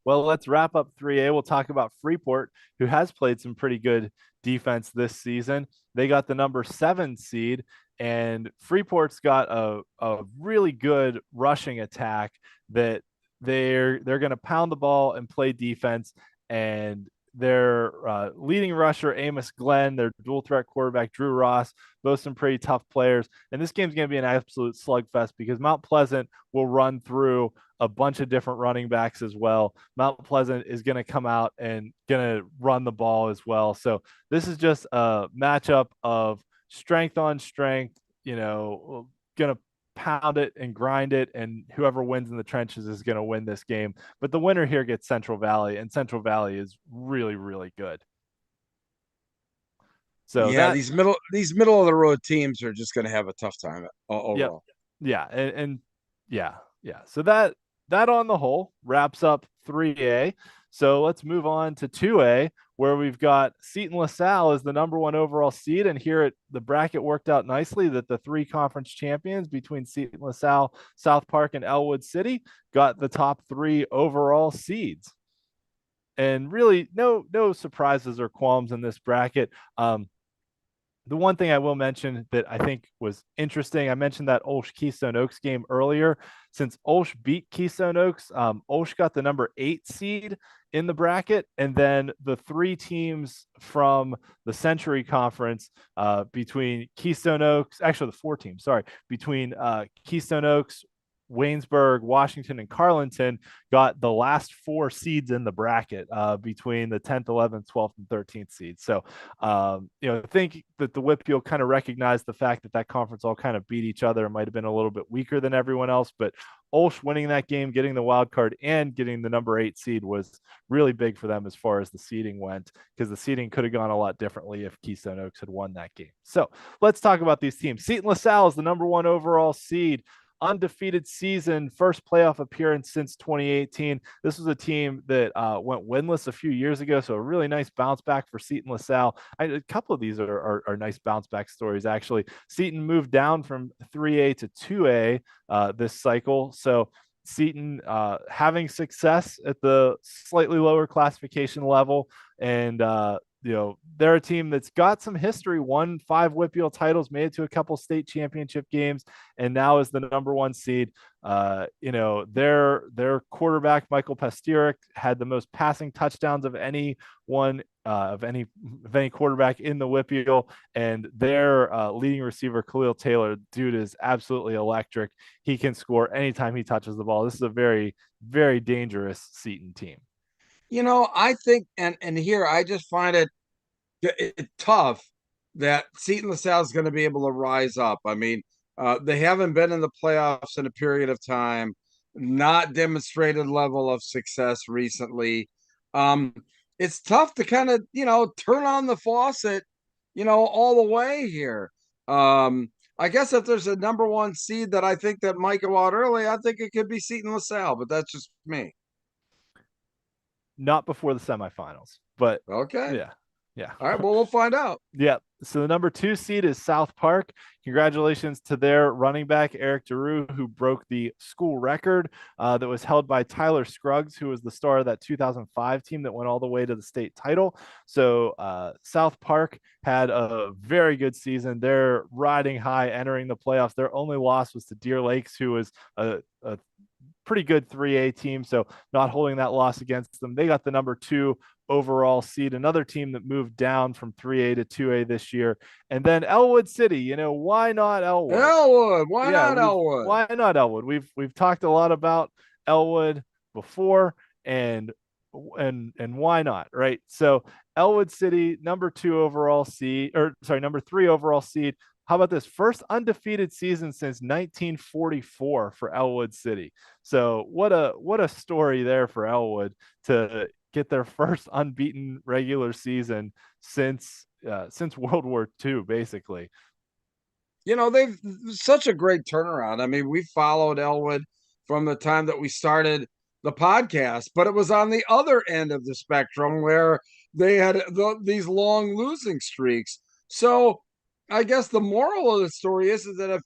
Well, let's wrap up 3A. We'll talk about Freeport, who has played some pretty good defense this season. They got the number 7 seed, and Freeport's got a really good rushing attack that they're going to pound the ball and play defense. And their leading rusher, Amos Glenn, their dual threat quarterback, Drew Ross, both some pretty tough players. And this game's going to be an absolute slugfest because Mount Pleasant will run through a bunch of different running backs as well. Mount Pleasant is going to come out and going to run the ball as well. So this is just a matchup of strength on strength, going to pound it and grind it, and whoever wins in the trenches is going to win this game. But the winner here gets Central Valley, and Central Valley is really, really good. So Yeah, that, these middle of the road teams are just going to have a tough time yep, overall. yeah, and yeah, yeah. So that on the whole wraps up 3A. So let's move on to 2A, where we've got Seton LaSalle as the number 1 overall seed. And here the bracket worked out nicely that the 3 conference champions between Seton LaSalle, South Park, and Elwood City got the top 3 overall seeds. And really, no surprises or qualms in this bracket. The one thing I will mention that I think was interesting, I mentioned that Olsh Keystone Oaks game earlier. Since Olsh beat Keystone Oaks, Olsh got the number 8 seed in the bracket, and then the 3 teams from the Century Conference between Keystone Oaks, actually the 4 teams, sorry, between Keystone Oaks, Waynesburg, Washington, and Carlinton got the last 4 seeds in the bracket between the 10th, 11th, 12th, and 13th seeds. So, I think that the WPIAL kind of recognized the fact that that conference all kind of beat each other. It might have been a little bit weaker than everyone else, but Olsh winning that game, getting the wild card, and getting the number 8 seed was really big for them as far as the seeding went, because the seeding could have gone a lot differently if Keystone Oaks had won that game. So let's talk about these teams. Seton LaSalle is the number 1 overall seed, undefeated season, first playoff appearance since 2018. This was a team that went winless a few years ago, so a really nice bounce back for Seton LaSalle. A couple of these are nice bounce back stories, actually. Seton moved down from 3A to 2A this cycle, so Seton having success at the slightly lower classification level, and they're a team that's got some history, won 5 WPIAL titles, made it to a couple state championship games, and now is the number 1 seed. Their quarterback, Michael Pastirik, had the most passing touchdowns of anyone, of any quarterback in the WPIAL, and their leading receiver, Khalil Taylor, dude is absolutely electric. He can score anytime he touches the ball. This is a very, very dangerous Seton team. I think, and here I just find it tough that Seton LaSalle is going to be able to rise up. I mean, they haven't been in the playoffs in a period of time, not demonstrated level of success recently. It's tough to kind of, turn on the faucet, all the way here. I guess if there's a number 1 seed that I think that might go out early, I think it could be Seton LaSalle, but that's just me. Not before the semifinals, but Okay. yeah, yeah. All right. Well, we'll find out. Yeah. So the number 2 seed is South Park. Congratulations to their running back, Eric Giroux, who broke the school record that was held by Tyler Scruggs, who was the star of that 2005 team that went all the way to the state title. So South Park had a very good season. They're riding high, entering the playoffs. Their only loss was to Deer Lakes, who was a pretty good 3A team, so not holding that loss against them. They got the number 2 overall seed, another team that moved down from 3A to 2A this year. And then Elwood City, why not Elwood? Elwood, why not Elwood? Why not Elwood? We've talked a lot about Elwood before, and why not, right? So Elwood City, number 3 overall seed, how about this? First undefeated season since 1944 for Elwood City. So what a story there for Elwood to get their first unbeaten regular season since World War II, basically. They've such a great turnaround. I mean, we followed Elwood from the time that we started the podcast, but it was on the other end of the spectrum where they had these long losing streaks. So I guess the moral of the story is that if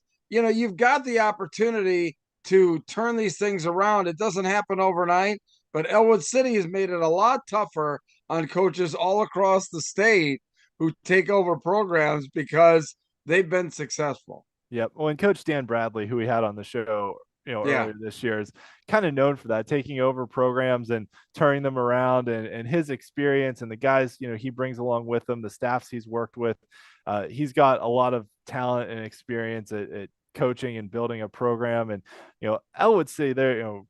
you've got the opportunity to turn these things around, it doesn't happen overnight. But Elwood City has made it a lot tougher on coaches all across the state who take over programs because they've been successful. Yep. Well, and Coach Dan Bradley, who we had on the show, Yeah. earlier this year, is kind of known for that, taking over programs and turning them around, and his experience and the guys, he brings along with him, the staffs he's worked with. He's got a lot of talent and experience at coaching and building a program. And, Elwood City, there,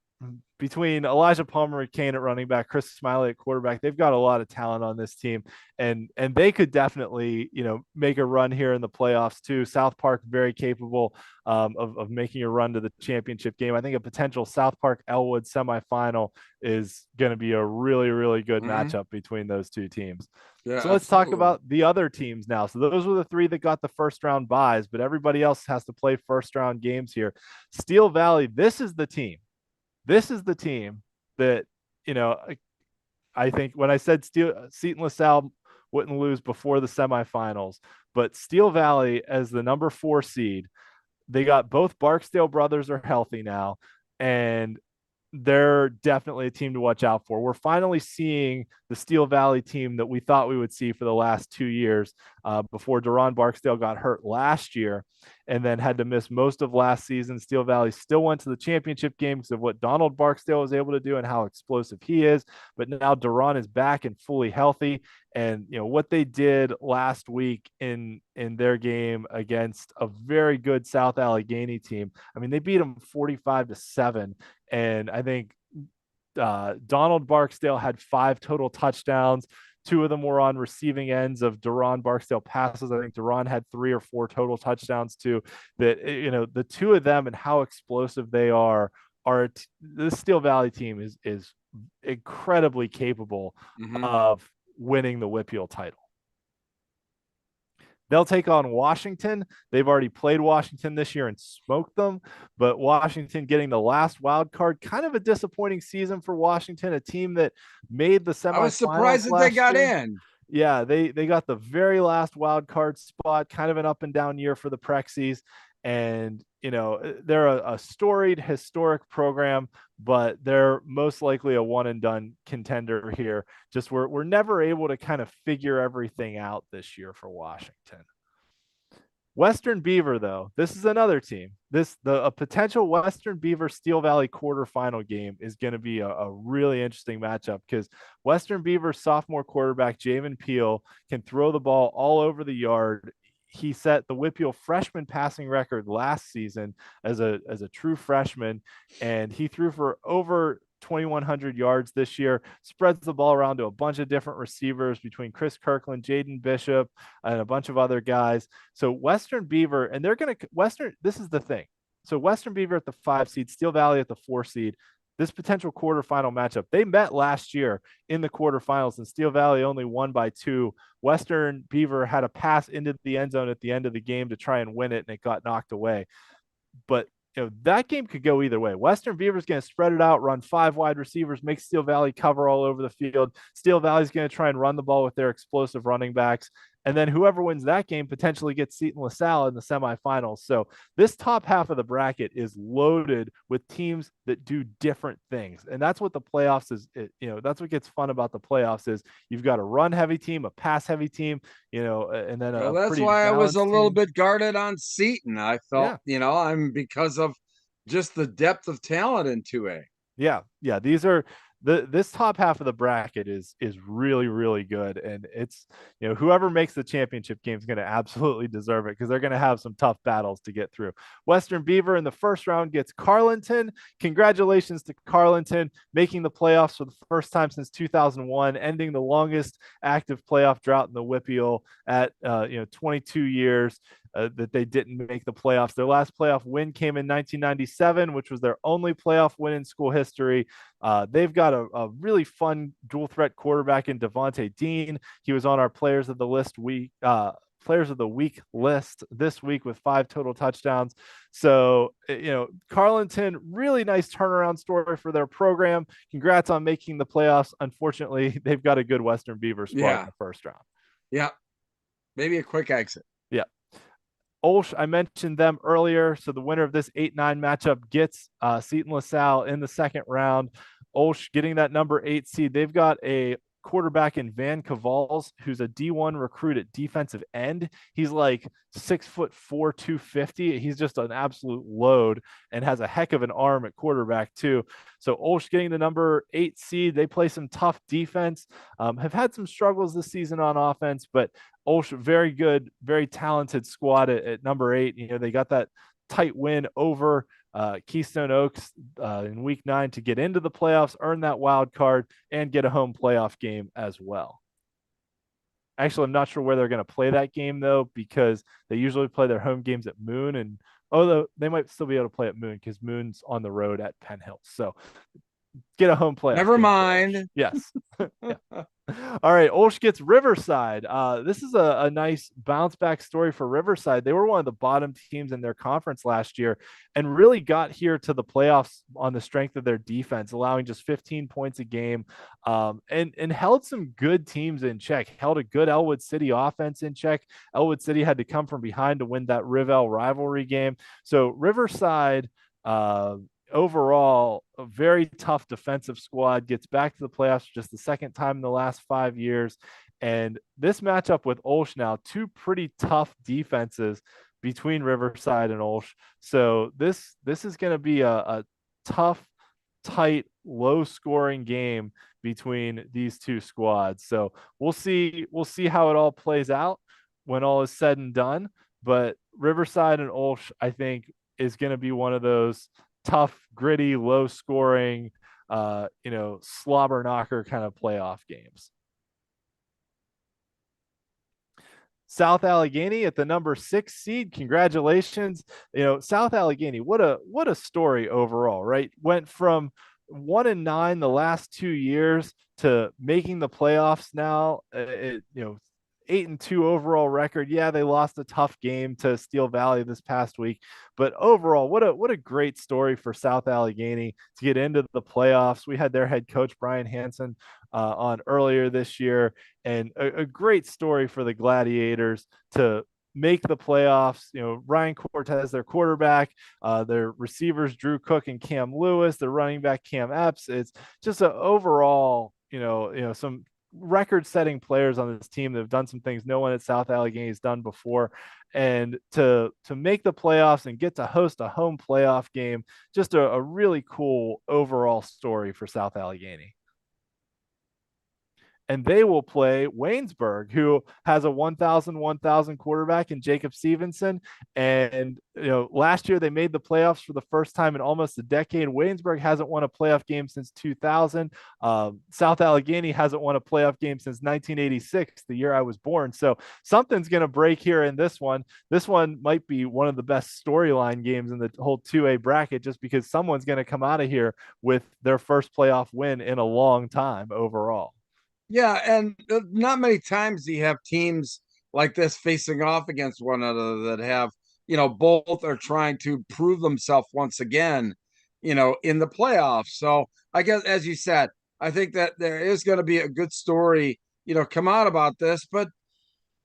between Elijah Palmer Kane at running back, Chris Smiley at quarterback, they've got a lot of talent on this team, and they could definitely make a run here in the playoffs too. South Park very capable of making a run to the championship game. I think a potential South Park Elwood semifinal is going to be a really, really good matchup between those two teams. Yeah, so let's talk about the other teams now. So those were the three that got the first round buys, but everybody else has to play first round games here. Steel Valley, this is the team that, I think when I said Seton LaSalle wouldn't lose before the semifinals, but Steel Valley as the number 4 seed, they got both Barksdale brothers are healthy now, and they're definitely a team to watch out for. We're finally seeing the Steel Valley team that we thought we would see for the last 2 years, before Deron Barksdale got hurt last year and then had to miss most of last season. Steel Valley still went to the championship game because of what Donald Barksdale was able to do and how explosive he is. But now Deron is back and fully healthy. And what they did last week in their game against a very good South Allegheny team. I mean, they beat them 45-7. And I think Donald Barksdale had 5 total touchdowns. 2 of them were on receiving ends of Deron Barksdale passes. I think Deron had 3 or 4 total touchdowns too. That, the 2 of them and how explosive they are this Steel Valley team is incredibly capable of winning the WPIAL title. They'll take on Washington. They've already played Washington this year and smoked them, but Washington getting the last wild card, kind of a disappointing season for Washington, a team that made the semifinals. I was surprised that they got in. Yeah, they got the very last wild card spot, kind of an up and down year for the Prexies. And, they're a storied, historic program, but they're most likely a one and done contender here. Just we're never able to kind of figure everything out this year for Washington. Western Beaver, though, this is another team. A potential Western Beaver Steel Valley quarterfinal game is going to be a really interesting matchup because Western Beaver sophomore quarterback Javen Peel can throw the ball all over the yard. He set the WPIAL freshman passing record last season as a true freshman, and he threw for over 2,100 yards this year, spreads the ball around to a bunch of different receivers between Chris Kirkland, Jaden Bishop, and a bunch of other guys. So Western Beaver, and this is the thing. So Western Beaver at the 5 seed, Steel Valley at the 4 seed, this potential quarterfinal matchup. They met last year in the quarterfinals, and Steel Valley only won by 2. Western Beaver had a pass into the end zone at the end of the game to try and win it, and it got knocked away. But that game could go either way. Western Beaver is going to spread it out, run 5 wide receivers, make Steel Valley cover all over the field. Steel Valley is going to try and run the ball with their explosive running backs. And then whoever wins that game potentially gets Seton LaSalle in the semifinals. So this top half of the bracket is loaded with teams that do different things. And that's what the playoffs is. That's what gets fun about the playoffs is you've got a run heavy team, a pass heavy team, and then that's why I was a little bit guarded on Seton. I felt, I'm because of just the depth of talent in 2A. Yeah. These are this top half of the bracket is really, really good. And it's, whoever makes the championship game is going to absolutely deserve it because they're going to have some tough battles to get through. Western Beaver in the first round gets Carlinton. Congratulations to Carlinton making the playoffs for the first time since 2001, ending the longest active playoff drought in the WPIAL at 22 years. that they didn't make the playoffs. Their last playoff win came in 1997, which was their only playoff win in school history. They've got a really fun dual threat quarterback in Devontae Dean. He was on our players of the week list this week with 5 total touchdowns. So, Carleton, really nice turnaround story for their program. Congrats on making the playoffs. Unfortunately, they've got a good Western Beaver squad in the first round. Yeah. Maybe a quick exit. Yeah. Olsh, I mentioned them earlier. So the winner of this 8-9 matchup gets Seton LaSalle in the second round. Olsh getting that number 8 seed. They've got a quarterback in Van Cavals, who's a D1 recruit at defensive end. He's like 6'4", 250. He's just an absolute load and has a heck of an arm at quarterback too. So Olsh getting the number 8 seed. They play some tough defense, have had some struggles this season on offense, but Olsh, very good, very talented squad at number 8. They got that tight win over Keystone Oaks in week 9 to get into the playoffs, earn that wild card, and get a home playoff game as well. Actually, I'm not sure where they're going to play that game though, because they usually play their home games at Moon, and although they might still be able to play at Moon because Moon's on the road at Penn Hills. So get a home playoff. Never mind. Yes. Yeah. All right, Olsh gets Riverside. This is a nice bounce back story for Riverside. They were one of the bottom teams in their conference last year and really got here to the playoffs on the strength of their defense, allowing just 15 points a game, and held some good teams in check, held a good Elwood City offense in check. Elwood City had to come from behind to win that Rivell rivalry game. So Riverside, overall, a very tough defensive squad, gets back to the playoffs for just the second time in the last 5 years. And this matchup with Olsh now, 2 pretty tough defenses between Riverside and Olsh. So this is going to be a tough, tight, low scoring game between these 2 squads. So we'll see how it all plays out when all is said and done. But Riverside and Olsh, I think, is going to be one of those tough, gritty, low scoring, slobber knocker kind of playoff games. South Allegheny at the number 6 seed. Congratulations. South Allegheny, what a story overall, right? Went from 1-9 the last 2 years to making the playoffs now. 8-2 overall record. Yeah, they lost a tough game to Steel Valley this past week, but overall, what a great story for South Allegheny to get into the playoffs. We had their head coach Brian Hansen on earlier this year, and a great story for the Gladiators to make the playoffs. Ryan Cortez, their quarterback, their receivers Drew Cook and Cam Lewis, their running back Cam Epps. It's just an overall, some record-setting players on this team that have done some things no one at South Allegheny has done before, and to make the playoffs and get to host a home playoff game, just a really cool overall story for South Allegheny. And they will play Waynesburg, who has a 1,000 quarterback in Jacob Stevenson. And, last year they made the playoffs for the first time in almost a decade. Waynesburg hasn't won a playoff game since 2000. South Allegheny hasn't won a playoff game since 1986, the year I was born. So something's going to break here in this one. This one might be one of the best storyline games in the whole 2A bracket, just because someone's going to come out of here with their first playoff win in a long time overall. Yeah, and not many times do you have teams like this facing off against one another that have, both are trying to prove themselves once again, in the playoffs. So I guess, as you said, I think that there is going to be a good story, come out about this. But,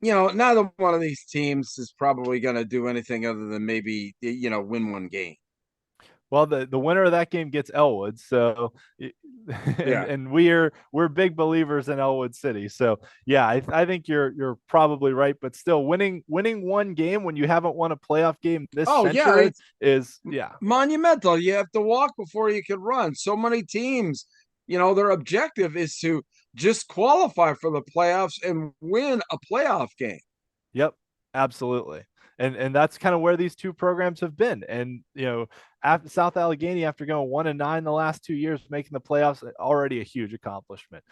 neither one of these teams is probably going to do anything other than maybe, win one game. Well, the winner of that game gets Elwood. So, and we're big believers in Elwood City. So, yeah, I think you're probably right. But still, winning one game when you haven't won a playoff game this century is monumental. You have to walk before you can run. So many teams, their objective is to just qualify for the playoffs and win a playoff game. Yep, absolutely. And that's kind of where these 2 programs have been. And, after South Allegheny, after going 1-9 the last 2 years, making the playoffs, already a huge accomplishment.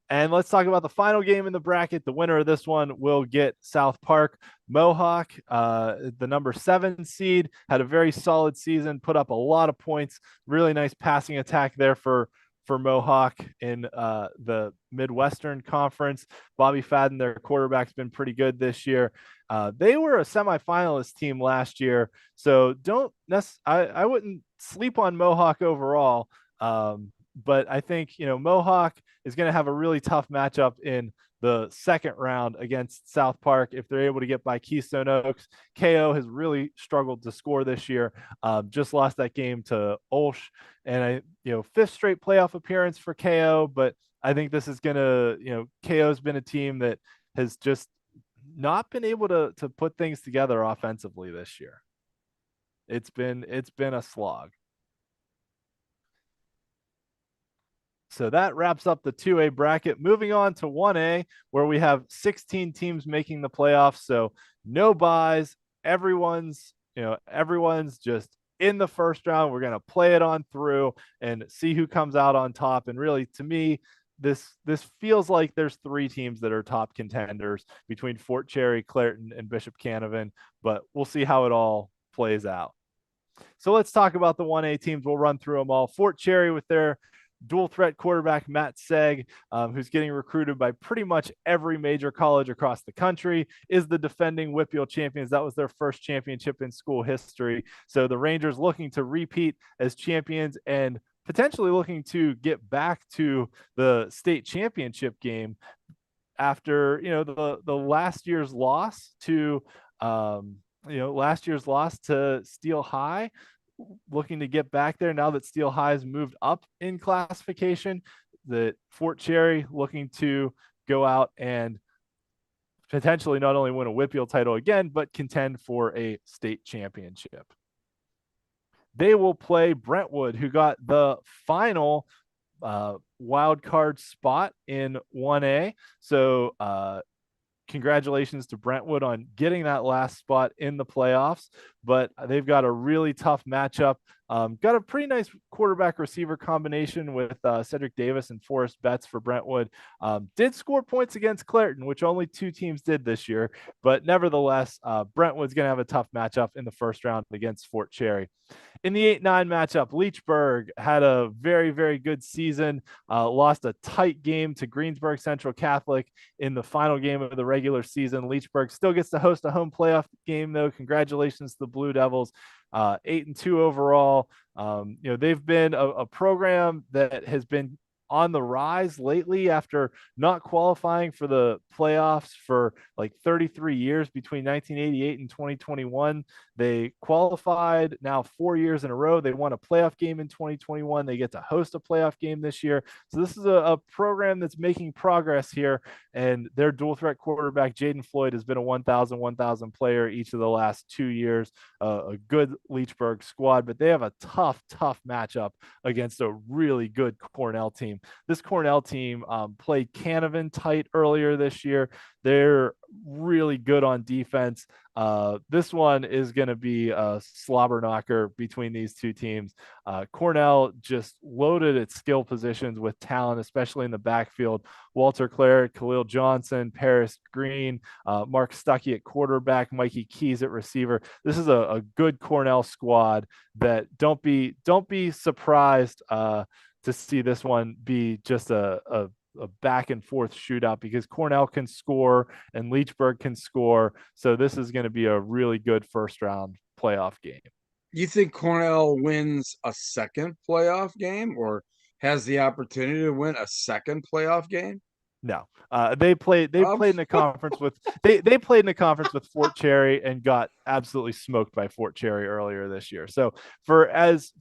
And let's talk about the final game in the bracket. The winner of this one will get South Park. Mohawk, the number 7 seed, had a very solid season, put up a lot of points. Really nice passing attack there for Mohawk in the Midwestern Conference. Bobby Fadden, their quarterback's been pretty good this year. They were a semifinalist team last year, so I wouldn't sleep on Mohawk overall. But I think Mohawk is going to have a really tough matchup in the second round against South Park if they're able to get by Keystone Oaks. KO has really struggled to score this year. Just lost that game to Olsh, and fifth straight playoff appearance for KO. But I think this is gonna, KO's been a team that has just not been able to put things together offensively this year. It's been a slog. So that wraps up the 2A bracket. Moving on to 1A, where we have 16 teams making the playoffs. So no buys. Everyone's just in the first round. We're going to play it on through and see who comes out on top. And really, to me, this feels like there's 3 teams that are top contenders between Fort Cherry, Clairton, and Bishop Canevin, but we'll see how it all plays out. So let's talk about the 1A teams. We'll run through them all. Fort Cherry with their dual threat quarterback Matt Seg, who's getting recruited by pretty much every major college across the country, is the defending WPIAL champions. That was their first championship in school history. So the Rangers looking to repeat as champions and potentially looking to get back to the state championship game after the last year's loss to Steel High. Looking to get back there now that Steel High has moved up in classification. That Fort Cherry looking to go out and potentially not only win a WPIAL title again, but contend for a state championship. They will play Brentwood, who got the final wild card spot in 1A. So congratulations to Brentwood on getting that last spot in the playoffs, but they've got a really tough matchup. Got a pretty nice quarterback receiver combination with Cedric Davis and Forrest Betts for Brentwood. Did score points against Clairton, which only 2 teams did this year, but nevertheless, Brentwood's going to have a tough matchup in the first round against Fort Cherry. In the 8-9 matchup, Leechburg had a very, very good season, lost a tight game to Greensburg Central Catholic in the final game of the regular season. Leechburg still gets to host a home playoff game, though. Congratulations to the Blue Devils. 8-2 overall. They've been a program that has been on the rise lately after not qualifying for the playoffs for like 33 years between 1988 and 2021. They qualified now 4 years in a row. They won a playoff game in 2021. They get to host a playoff game this year. So this is a program that's making progress here. And their dual threat quarterback, Jaden Floyd, has been a 1,000 player each of the last 2 years. A good Leechburg squad, but they have a tough matchup against a really good Cornell team. This Cornell team played Canevin tight earlier this year. They're really good on defense. This one is going to be a slobber knocker between these 2 teams. Cornell just loaded its skill positions with talent, especially in the backfield. Walter Clare, Khalil Johnson, Paris Green, Mark Stuckey at quarterback, Mikey Keys at receiver. This is a good Cornell squad that don't be surprised to see this one be just a back and forth shootout, because Cornell can score and Leechburg can score. So this is going to be a really good first round playoff game. You think Cornell wins a second playoff game or has the opportunity to win a second playoff game? No, they played in a conference with they played in a conference with Fort Cherry and got absolutely smoked by Fort Cherry earlier this year. So for as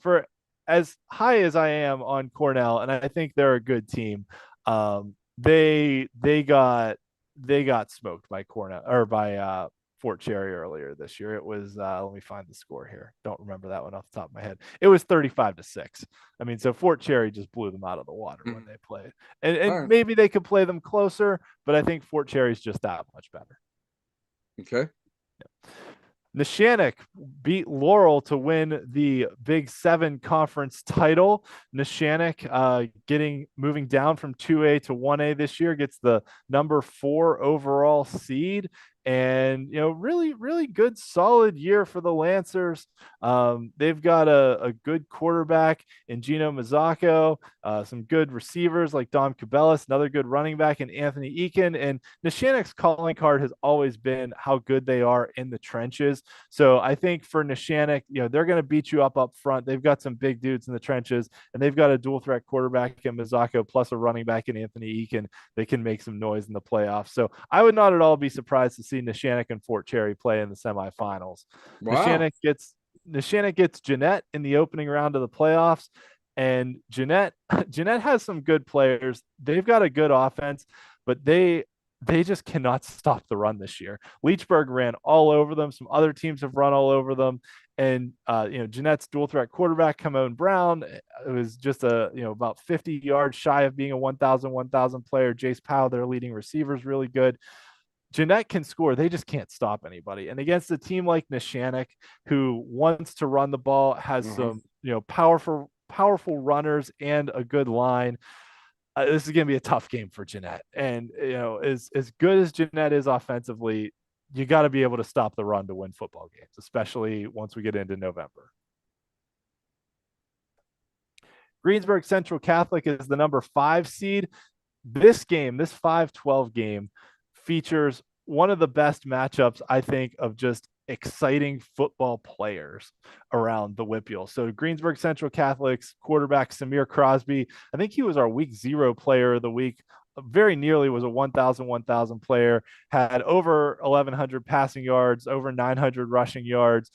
high as I am on Cornell, and I think they're a good team, they got smoked by Cornell or by Fort Cherry earlier this year. It was let me find the score here. Don't remember that one off the top of my head. It was 35-6. I mean, so Fort Cherry just blew them out of the water when they played. And right, maybe they could play them closer, but I think Fort Cherry's just that much better. Okay. Neshannock beat Laurel to win the Big Seven conference title. Neshannock moving down from 2A to 1A this year, gets the number 4 overall seed. And really, really good, solid year for the Lancers. They've got a good quarterback in Gino Mazzocco, some good receivers like Dom Cabellis, another good running back in Anthony Eakin. And Neshannock's calling card has always been how good they are in the trenches. So I think for Neshannock, they're going to beat you up front. They've got some big dudes in the trenches, and they've got a dual threat quarterback in Mazzocco plus a running back in Anthony Eakin. They can make some noise in the playoffs. So I would not at all be surprised to see Neshannock and Fort Cherry play in the semifinals. Wow. Neshannock gets Jeanette in the opening round of the playoffs. And Jeanette has some good players. They've got a good offense, but they just cannot stop the run this year. Leechburg ran all over them. Some other teams have run all over them. And Jeanette's dual threat quarterback, Camone Brown, it was just about 50 yards shy of being a 1,000 player. Jace Powell, their leading receiver, is really good. Jeanette can score. They just can't stop anybody. And against a team like Neshannock, who wants to run the ball, has some powerful runners and a good line. This is going to be a tough game for Jeanette. And as good as Jeanette is offensively, you got to be able to stop the run to win football games, especially once we get into November. Greensburg Central Catholic is the number 5 seed. This 5-12 game, features one of the best matchups, I think, of just exciting football players around the WPIAL. So Greensburg Central Catholic's quarterback, Samir Crosby, I think he was our week 0 player of the week. Very nearly was a 1,000 player, had over 1,100 passing yards, over 900 rushing yards,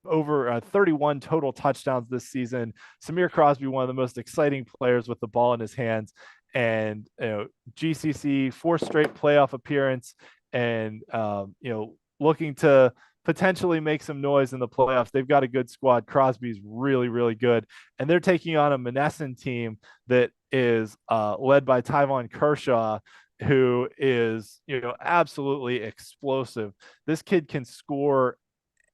over 31 total touchdowns this season. Samir Crosby, one of the most exciting players with the ball in his hands. And GCC 4 straight playoff appearance, and looking to potentially make some noise in the playoffs. They've got a good squad. Crosby's really, really good, and they're taking on a Monessen team that is led by Tyvon Kershaw, who is absolutely explosive. This kid can score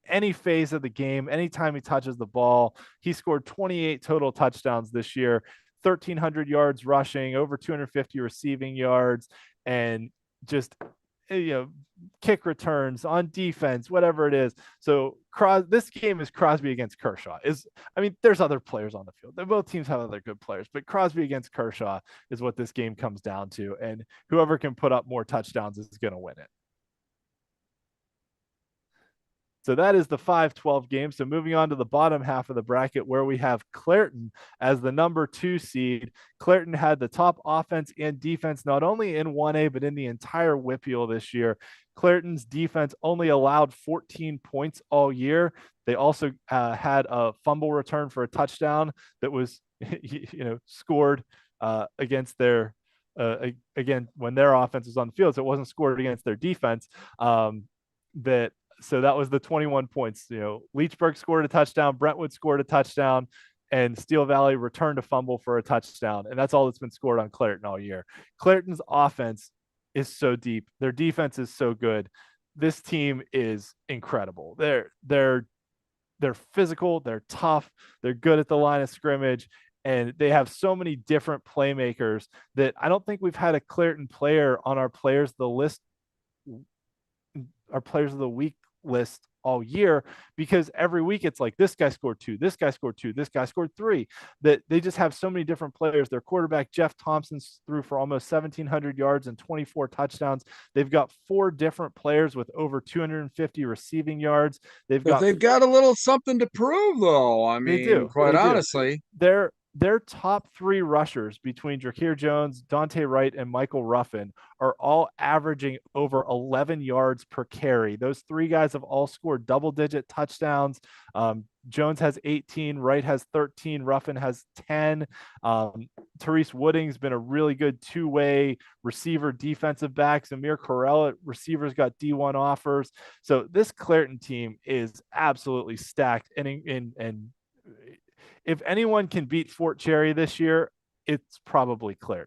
any phase of the game, anytime he touches the ball. He scored 28 total touchdowns this year, 1,300 yards rushing, over 250 receiving yards, and just kick returns on defense, whatever it is. So this game is Crosby against Kershaw. There's other players on the field. Both teams have other good players, but Crosby against Kershaw is what this game comes down to. And whoever can put up more touchdowns is going to win it. So that is the 5-12 game. So moving on to the bottom half of the bracket, where we have Clairton as the number 2 seed. Clairton had the top offense and defense, not only in 1A, but in the entire WPIAL this year. Clairton's defense only allowed 14 points all year. They also had a fumble return for a touchdown that was, scored against their, again, when their offense was on the field. So it wasn't scored against their defense. So that was the 21 points. Leechburg scored a touchdown, Brentwood scored a touchdown, and Steel Valley returned a fumble for a touchdown. And that's all that's been scored on Clairton all year. Clairton's offense is so deep. Their defense is so good. This team is incredible. They're physical, they're tough, they're good at the line of scrimmage, and they have so many different playmakers that I don't think we've had a Clairton player on our players of the week list all year, because every week it's like this guy scored 2, this guy scored 2, this guy scored 3. That they just have so many different players. Their quarterback Jeff Thompson threw for almost 1,700 yards and 24 touchdowns. They've got 4 different players with over 250 receiving yards. They've got a little something to prove, though. They do. Quite honestly, their top 3 rushers between Drakir Jones, Dante Wright, and Michael Ruffin are all averaging over 11 yards per carry. Those 3 guys have all scored double-digit touchdowns. Jones has 18, Wright has 13, Ruffin has 10. Therese Wooding's been a really good 2-way receiver defensive back. Amir Corell at receivers got D1 offers. So this Clairton team is absolutely stacked. And if anyone can beat Fort Cherry this year, it's probably Clairton.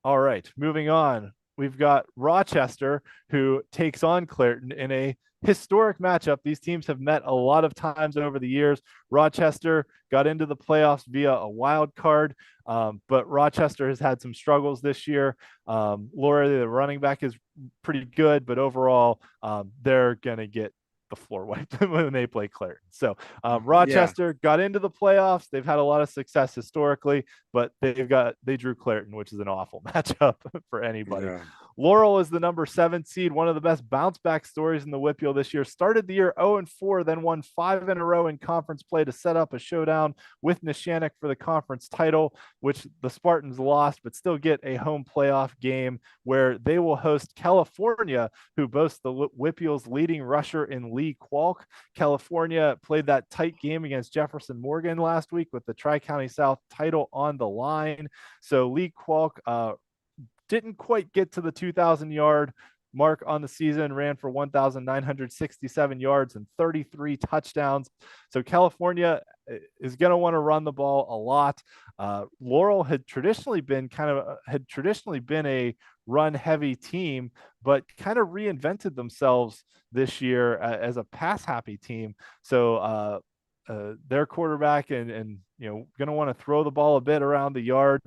All right, moving on. we've got Rochester, who takes on Clairton in a historic matchup. These teams have met a lot of times over the years. Rochester got into the playoffs via a wild card, but Rochester has had some struggles this year. Laura, the running back, is pretty good, but overall, they're going to get the floor wiped when they play Clairton. So Rochester got into the playoffs. They've had a lot of success historically, but they drew Clairton, which is an awful matchup for anybody. Yeah. Laurel is the number 7 seed, one of the best bounce back stories in the WPIAL this year. Started the year 0-4, then won 5 in a row in conference play to set up a showdown with Neshannock for the conference title, which the Spartans lost, but still get a home playoff game where they will host California, who boasts the WPIAL's leading rusher in Lee Kwolk. California played that tight game against Jefferson Morgan last week with the Tri-County South title on the line. So Lee Kwolk didn't quite get to the 2,000-yard mark on the season, ran for 1,967 yards and 33 touchdowns. So California is going to want to run the ball a lot. Laurel had traditionally been a run-heavy team, but kind of reinvented themselves this year as a pass-happy team. So their quarterback and going to want to throw the ball a bit around the yard.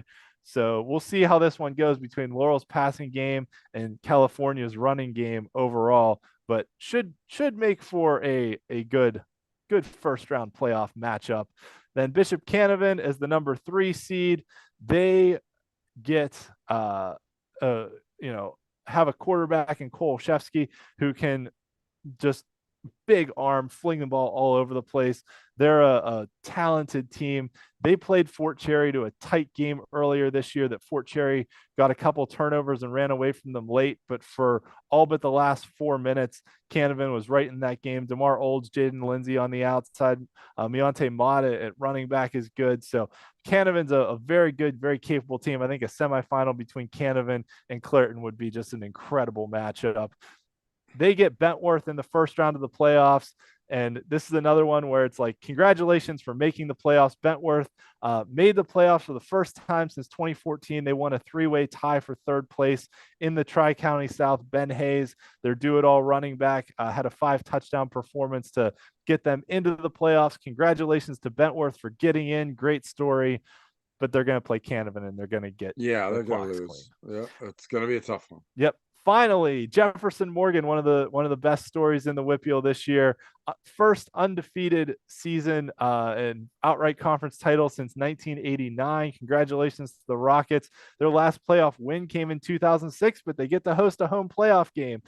So we'll see how this one goes between Laurel's passing game and California's running game overall, but should make for a good first round playoff matchup. Then Bishop Canevin is the number 3 seed. They get have a quarterback in Cole Shefsky who can just big arm, fling the ball all over the place. They're a talented team. They played Fort Cherry to a tight game earlier this year that Fort Cherry got a couple turnovers and ran away from them late. But for all but the last 4 minutes, Canevin was right in that game. DeMar Olds, Jaden Lindsay on the outside. Meonte Mata at running back is good. So Canevin's a very good, very capable team. I think a semifinal between Canevin and Clairton would be just an incredible matchup. They get Bentworth in the first round of the playoffs. And this is another one where it's like, congratulations for making the playoffs. Bentworth made the playoffs for the first time since 2014. They won a 3-way tie for 3rd place in the Tri-County South. Ben Hayes, their do-it-all running back, had a 5-touchdown performance to get them into the playoffs. Congratulations to Bentworth for getting in. Great story. But they're going to play Canevin and they're going to get they're going to lose. Clean. Yeah, it's going to be a tough one. Yep. Finally, Jefferson Morgan, one of the best stories in the WPIAL this year. First undefeated season and outright conference title since 1989. Congratulations to the Rockets. Their last playoff win came in 2006, but they get to host a home playoff game.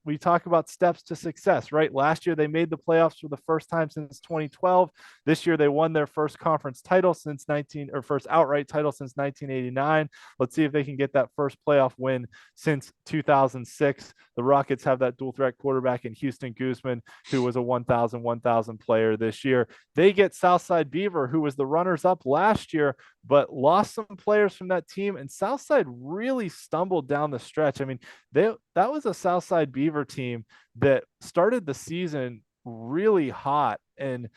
We talk about steps to success, right? Last year they made the playoffs for the first time since 2012. This year they won their first conference title first outright title since 1989. Let's see if they can get that first playoff win since 2006. The Rockets have that dual threat quarterback in Houston Guzman, who was a 1,000 player this year. They get Southside Beaver, who was the runners up last year, but lost some players from that team. And Southside really stumbled down the stretch. I mean, that was a Southside Beaver team that started the season really hot and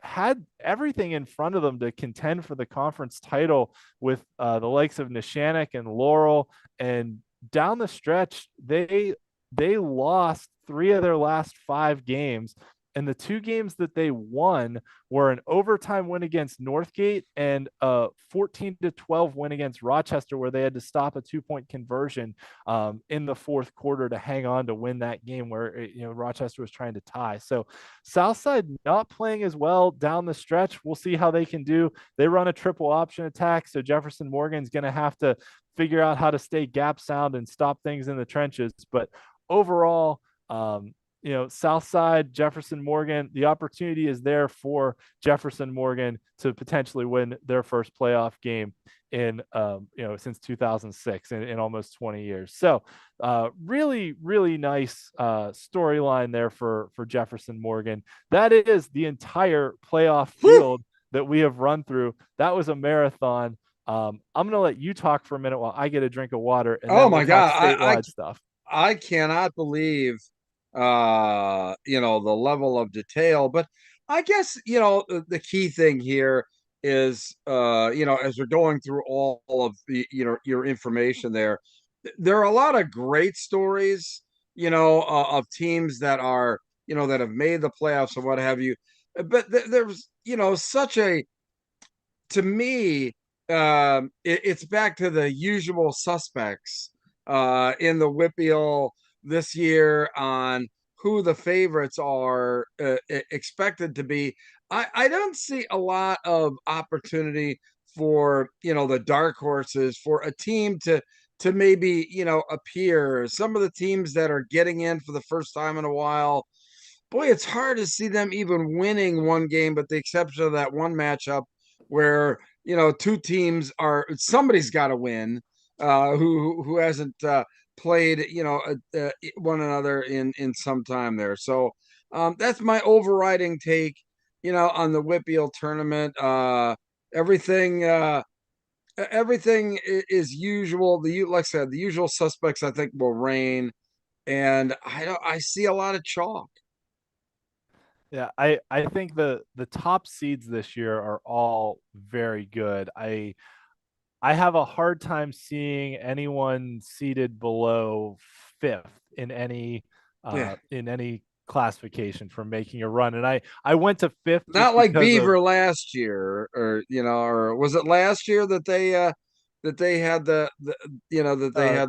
had everything in front of them to contend for the conference title with the likes of Neshannock and Laurel. And down the stretch, they lost 3 of their last 5 games. And the 2 games that they won were an overtime win against Northgate and a 14-12 win against Rochester, where they had to stop a 2-point conversion in the 4th quarter to hang on to win that game where Rochester was trying to tie. So Southside not playing as well down the stretch. We'll see how they can do. They run a triple option attack, so Jefferson Morgan's going to have to figure out how to stay gap sound and stop things in the trenches. But overall, Southside, Jefferson Morgan, the opportunity is there for Jefferson Morgan to potentially win their first playoff game in, since 2006 in almost 20 years. So really, really nice storyline there for Jefferson Morgan. That is the entire playoff field that we have run through. That was a marathon. I'm going to let you talk for a minute while I get a drink of water. And oh my God. statewide stuff. I cannot believe the level of detail, but I guess the key thing here is as we're going through all of the your information there, there are a lot of great stories, of teams that are, that have made the playoffs or what have you. But there's, such a, to me, it's back to the usual suspects in the WPIAL this year on who the favorites are expected to be. I don't see a lot of opportunity for, the dark horses, for a team to maybe, appear. Some of the teams that are getting in for the first time in a while, boy, it's hard to see them even winning one game, but the exception of that one matchup where, two teams are, somebody's got to win, who hasn't played, one another in some time there. So that's my overriding take, on the WPIAL tournament. Everything everything is usual. Like I said, the usual suspects I think will reign, and I see a lot of chalk. Yeah, I think the top seeds this year are all very good. I have a hard time seeing anyone seated below fifth Yeah. in any classification for making a run. And I went to fifth Not just like because of Beaver last year, or or was it last year that they had that they had the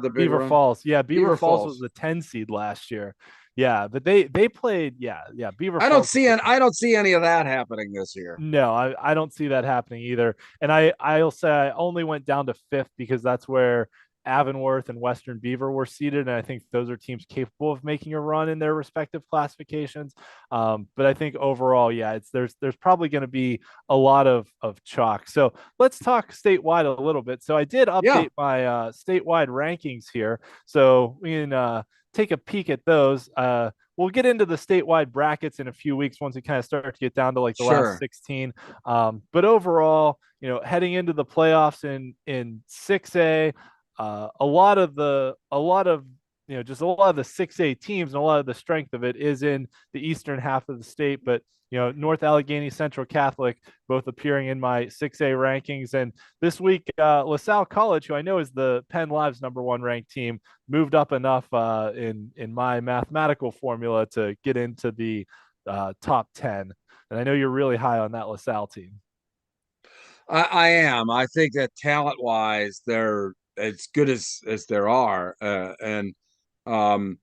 big Beaver run? Falls. Yeah, Beaver Beaver Falls was Falls. the 10 seed last year. Yeah, but they played, yeah, Beaver Falls was the I don't see any of that happening this year. No, I don't see that happening either. And I'll say I only went down to fifth because that's where Avonworth and Western Beaver were seated, and I think those are teams capable of making a run in their respective classifications. But I think overall, yeah, it's there's probably going to be a lot of chalk. So let's talk statewide a little bit. So I did Yeah, update my statewide rankings here, so we can take a peek at those. We'll get into the statewide brackets in a few weeks once we kind of start to get down to like the last sure. 16. But overall, heading into the playoffs in 6A, a lot of just a lot of the 6A teams and a lot of the strength of it is in the eastern half of the state. But North Allegheny Central Catholic both appearing in my 6A rankings. And this week, LaSalle College, who I know is the Penn Live's #1 ranked team, moved up enough in my mathematical formula to get into the top 10. And I know you're really high on that LaSalle team. I am. I think that talent wise, they're as good as there are, and um,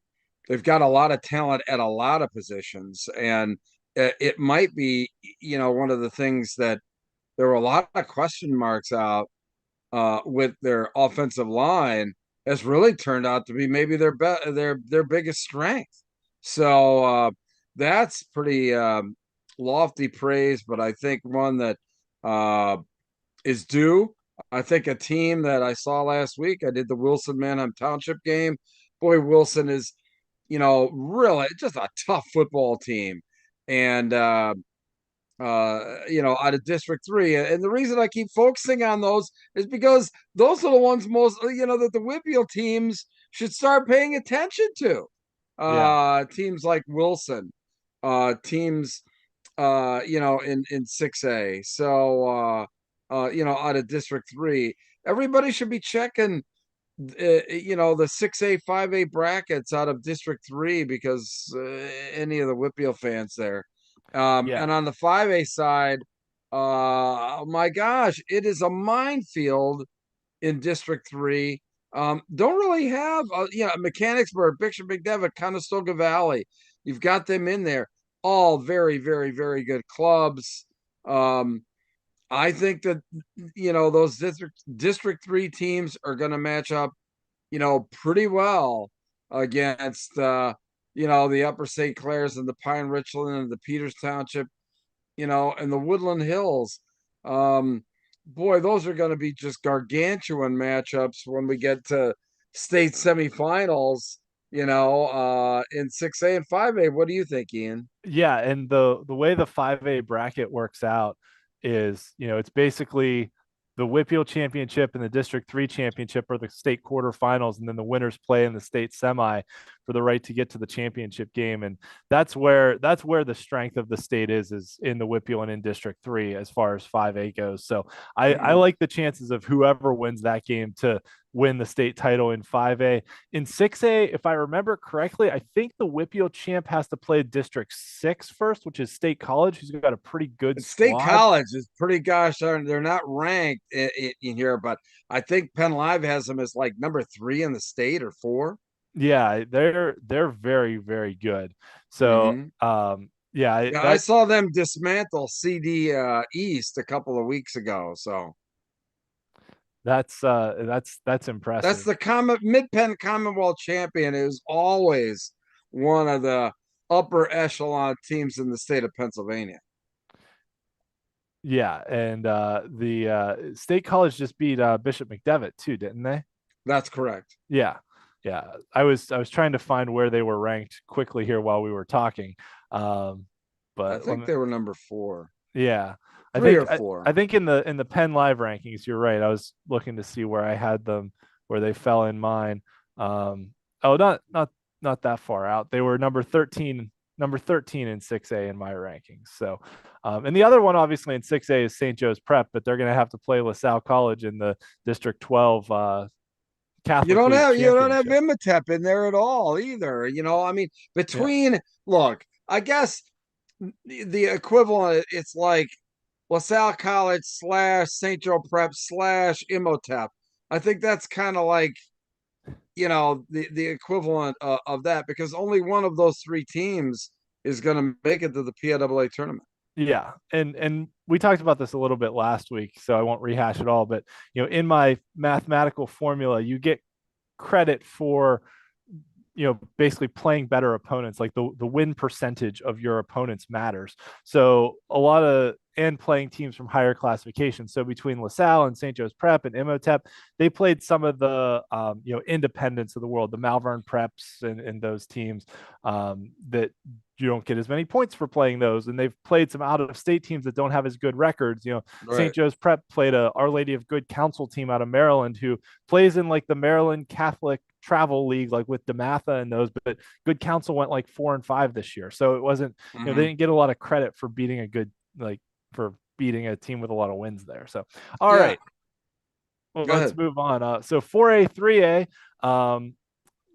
they've got a lot of talent at a lot of positions, and it might be, one of the things that there were a lot of question marks out with their offensive line has really turned out to be maybe their biggest strength. So that's pretty lofty praise, but I think one that uh, is due. I think a team that I saw last week, I did the Wilson Manheim Township game. Boy, Wilson is, really just a tough football team. And out of District 3. And the reason I keep focusing on those is because those are the ones most, that the WPIAL teams should start paying attention to. Yeah. Teams like Wilson, teams, in 6A. So, out of District 3, everybody should be checking, the 6A, 5A brackets out of District 3 because any of the WPIAL fans there. Yeah. And on the 5A side, my gosh, it is a minefield in District 3. Don't really have, Mechanicsburg, Bishop McDevitt, Conestoga Valley. You've got them in there. All very, very, very good clubs. I think that, those District 3 teams are going to match up, pretty well against, the Upper St. Clairs and the Pine Richland and the Peters Township, and the Woodland Hills. Boy, those are going to be just gargantuan matchups when we get to state semifinals, in 6A and 5A. What do you think, Ian? Yeah, and the way the 5A bracket works out is, it's basically the WPIAL championship and the District 3 championship are the state quarterfinals, and then the winners play in the state semi. for the right to get to the championship game. And that's where the strength of the state is in the WPIAL and in District 3 as far as 5A goes. So I like the chances of whoever wins that game to win the state title in 5A. In 6A, if I remember correctly, I think the WPIAL champ has to play District 6 first, which is State College, who's got a pretty good State squad. College is pretty gosh darn. They're not ranked in here, but I think Penn Live has them as like number 3 in the state or 4. Yeah, they're very, very good. So yeah, Yeah, I saw them dismantle CD East a couple of weeks ago. So that's impressive. that's the Mid Penn Commonwealth champion is always one of the upper echelon teams in the state of Pennsylvania. Yeah, and the State College just beat Bishop McDevitt too, didn't they? That's correct. Yeah. Yeah. I was trying to find where they were ranked quickly here while we were talking. But I think they were number 4. Yeah. 3 or 4. I think in the Penn Live rankings, you're right. I was looking to see where I had them, where they fell in mine. Not that far out. They were number 13 in 6A in my rankings. So and the other one obviously in 6A is St. Joe's Prep, but they're going to have to play LaSalle College in the District 12 Catholic You don't League have Championship. Imhotep in there at all either. I mean, between look, I guess the equivalent, it's like LaSalle College / St. Joe Prep / Imhotep. I think that's kind of like the equivalent of that, because only one of those 3 teams is going to make it to the PIAA tournament. Yeah, and we talked about this a little bit last week, so I won't rehash it all. But in my mathematical formula, you get credit for basically playing better opponents. Like the win percentage of your opponents matters. So a lot of and playing teams from higher classifications. So between LaSalle and St. Joe's Prep and Imhotep, they played some of the independents of the world, the Malvern Preps and those teams that you don't get as many points for playing those. And they've played some out of state teams that don't have as good records. Right. St. Joe's Prep played a Our Lady of Good Counsel team out of Maryland who plays in like the Maryland Catholic Travel League, like with DeMatha and those, but Good Counsel went like 4-5 this year. So it wasn't, they didn't get a lot of credit for beating a team with a lot of wins there. So, all right. Well, let's move on. So 4A, 3A,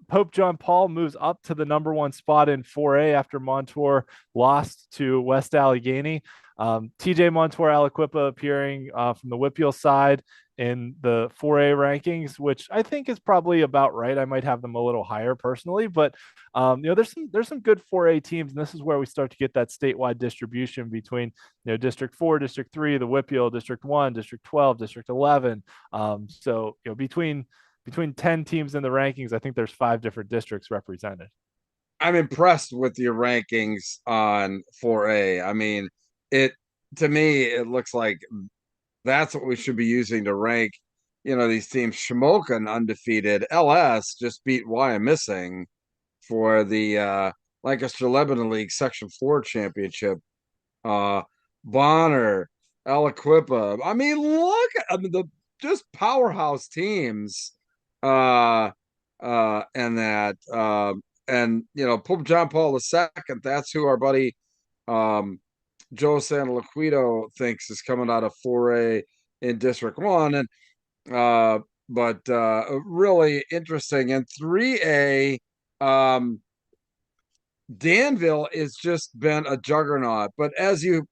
Pope John Paul moves up to the number 1 spot in 4A after Montour lost to West Allegheny. TJ Montour Aliquippa appearing from the WPIAL side in the 4A rankings, which I think is probably about right. I might have them a little higher personally, but there's some good 4A teams, and this is where we start to get that statewide distribution between District 4, District 3, the WPIAL, District 1, District 12, District 11. So between 10 teams in the rankings, I think there's 5 different districts represented. I'm impressed with your rankings on 4A. I mean, to me, it looks like that's what we should be using to rank, these teams. Shamokin undefeated. LS just beat Wyomissing for the Lancaster Lebanon League Section 4 championship. Bonner, Aliquippa. I mean, look, the just powerhouse teams. And that and Pope John Paul II, that's who our buddy Joe Santoliquito thinks is coming out of 4A in District 1. And but really interesting. And 3A, Danville has just been a juggernaut. But as you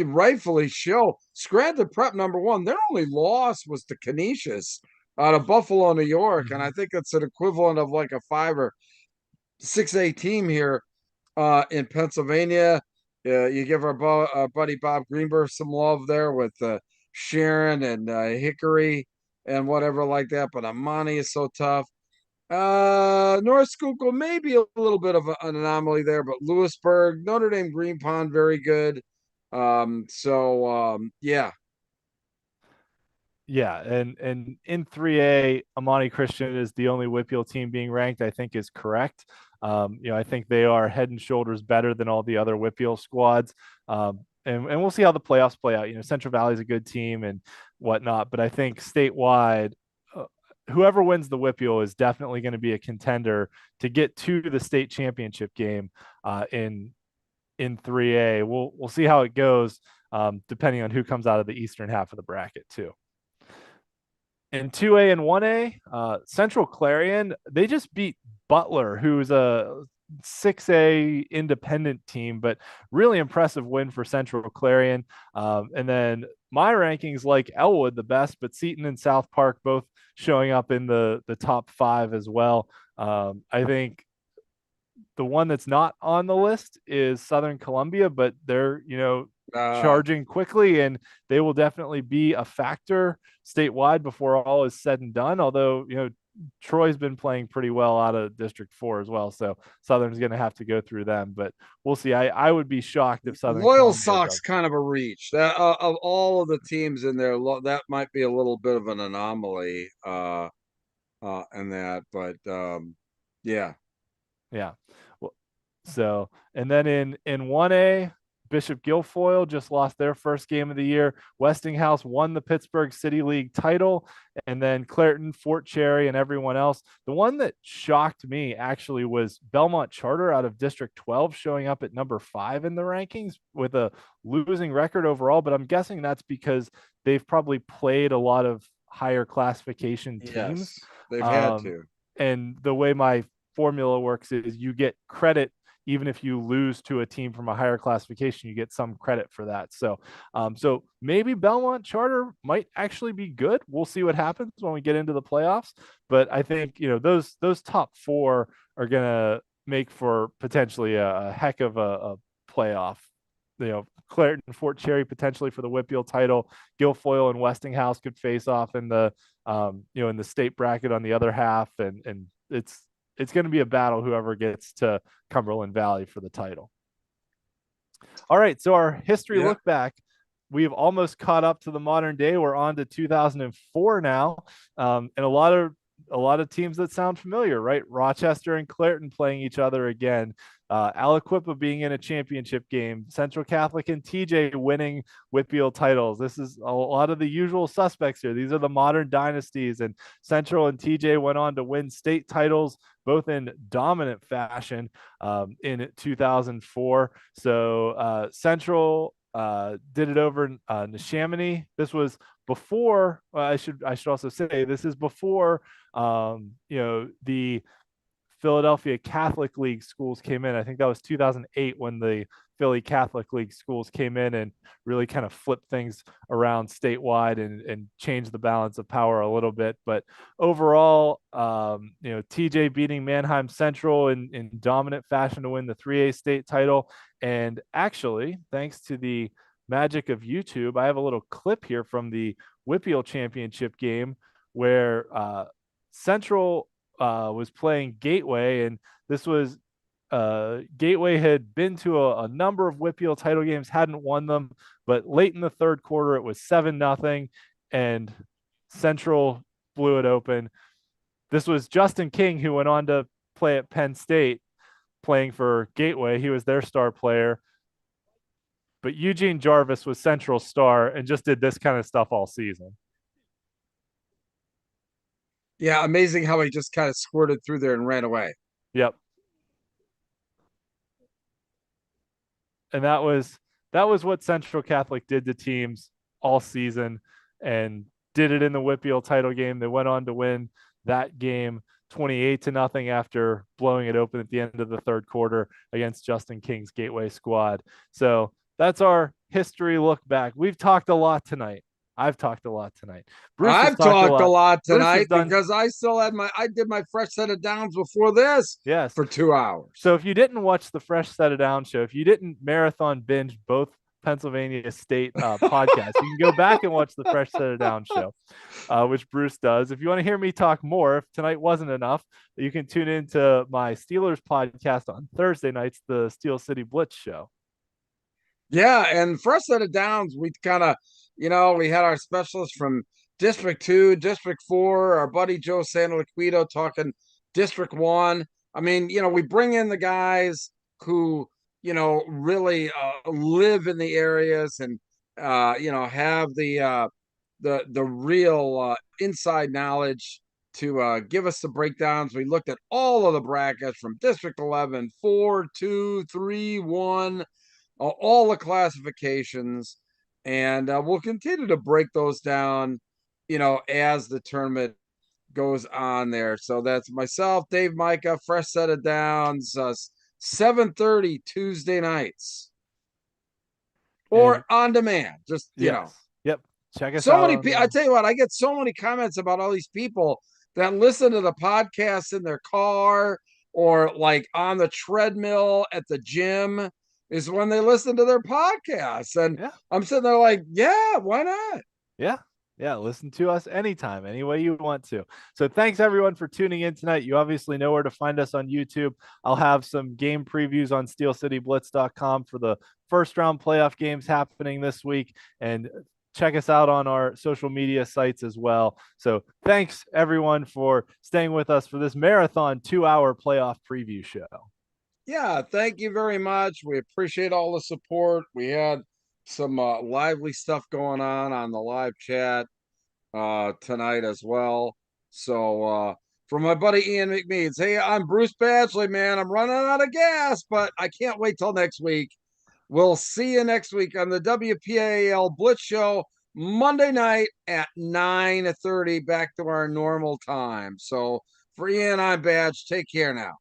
rightfully show, Scranton Prep number 1, their only loss was to Canisius out of Buffalo, New York. And I think it's an equivalent of like a 5 or 6A team here in Pennsylvania. You give our buddy Bob Greenberg some love there with Sharon and Hickory and whatever like that. But Amani is so tough. North Schuylkill maybe a little bit of an anomaly there, but Lewisburg, Notre Dame, Green Pond, very good. Yeah. Yeah, and in 3A, Amani Christian is the only WPIAL team being ranked, I think is correct. I think they are head and shoulders better than all the other WPIAL squads. And we'll see how the playoffs play out. Central Valley is a good team and whatnot, but I think statewide, whoever wins the WPIAL is definitely going to be a contender to get to the state championship game in 3A. We'll see how it goes, depending on who comes out of the eastern half of the bracket too. In 2A and 1A, Central Clarion, they just beat Butler, who's a 6A independent team, but really impressive win for Central Clarion. And then my rankings like Elwood the best, but Seton and South Park both showing up in the top 5 as well. I think the one that's not on the list is Southern Columbia, but they're, charging quickly, and they will definitely be a factor statewide before all is said and done. Although, Troy's been playing pretty well out of District 4 as well. So Southern's going to have to go through them, but we'll see. I would be shocked if Southern Loyal Columbia Sox does. kind of a reach. That of all of the teams in there, that might be a little bit of an anomaly in that, but yeah. Yeah. Well, so, and then in 1A, Bishop Guilfoyle just lost their first game of the year. Westinghouse won the Pittsburgh City League title, and then Clairton, Fort Cherry, and everyone else. The one that shocked me actually was Belmont Charter out of District 12 showing up at number 5 in the rankings with a losing record overall, but I'm guessing that's because they've probably played a lot of higher classification teams. Yes, they've had to. And the way my formula works is you get credit even if you lose to a team from a higher classification. You get some credit for that. So maybe Belmont Charter might actually be good. We'll see what happens when we get into the playoffs, but I think those top 4 are gonna make for potentially a heck of a playoff. Clairton, Fort Cherry potentially for the WPIAL title. Guilfoyle and Westinghouse could face off in the in the state bracket on the other half, and it's going to be a battle whoever gets to Cumberland Valley for the title. All right, so our history look back, we've almost caught up to the modern day. We're on to 2004 now, and a lot of teams that sound familiar, right? Rochester and Clairton playing each other again. Aliquippa being in a championship game. Central Catholic and TJ winning WPIAL titles. This is a lot of the usual suspects here. These are the modern dynasties, and Central and TJ went on to win state titles, both in dominant fashion in 2004. So Central did it over in Neshaminy. This was before. I should also say this is before the Philadelphia Catholic League schools came in. I think that was 2008 when the Philly Catholic League schools came in and really kind of flipped things around statewide and changed the balance of power a little bit. But overall, TJ beating Manheim Central in dominant fashion to win the 3A state title. And actually, thanks to the magic of YouTube, I have a little clip here from the WPIAL championship game where Central was playing Gateway, and this was Gateway had been to a number of WPIAL title games, hadn't won them, but late in the third quarter it was 7-0, and Central blew it open. This was Justin King, who went on to play at Penn State, playing for Gateway. He was their star player, but Eugene Jarvis was Central's star and just did this kind of stuff all season. Yeah, amazing how he just kind of squirted through there and ran away. Yep. And that was what Central Catholic did to teams all season, and did it in the WPIAL title game. They went on to win that game 28-0 after blowing it open at the end of the third quarter against Justin King's Gateway squad. So that's our history look back. We've talked a lot tonight. I've talked a lot tonight. Bruce I've talked a lot tonight because I still had I did my fresh set of downs before this. Yes. For 2 hours. So if you didn't watch the fresh set of down show, if you didn't marathon binge both Pennsylvania State podcasts, you can go back and watch the fresh set of down show, which Bruce does. If you want to hear me talk more, if tonight wasn't enough, you can tune into my Steelers podcast on Thursday nights, the Steel City Blitz show. Yeah, and fresh set of downs, we kind of, we had our specialists from District 2, District 4, our buddy Joe Santaliquito talking District 1. I mean, we bring in the guys who, really live in the areas and, have the real inside knowledge to give us the breakdowns. We looked at all of the brackets from District 11, 4, 2, 3, 1, all the classifications, and we'll continue to break those down, as the tournament goes on there. So that's myself, Dave Micah, Fresh Set of Downs, 7:30 Tuesday nights, And or on demand. Just yes, yep. Check us so out many on people. I tell you what, I get so many comments about all these people that listen to the podcast in their car or like on the treadmill at the gym, is when they listen to their podcasts. And yeah. I'm sitting there like, yeah, why not? Yeah. Yeah. Listen to us anytime, any way you want to. So thanks everyone for tuning in tonight. You obviously know where to find us on YouTube. I'll have some game previews on steelcityblitz.com for the first round playoff games happening this week. And check us out on our social media sites as well. So thanks everyone for staying with us for this marathon 2-hour playoff preview show. Yeah, thank you very much. We appreciate all the support. We had some lively stuff going on the live chat tonight as well. So for my buddy Ian McMeans, hey, I'm Bruce Badgley, man. I'm running out of gas, but I can't wait till next week. We'll see you next week on the WPAL Blitz Show, Monday night at 9:30, back to our normal time. So for Ian, I'm Badge. Take care now.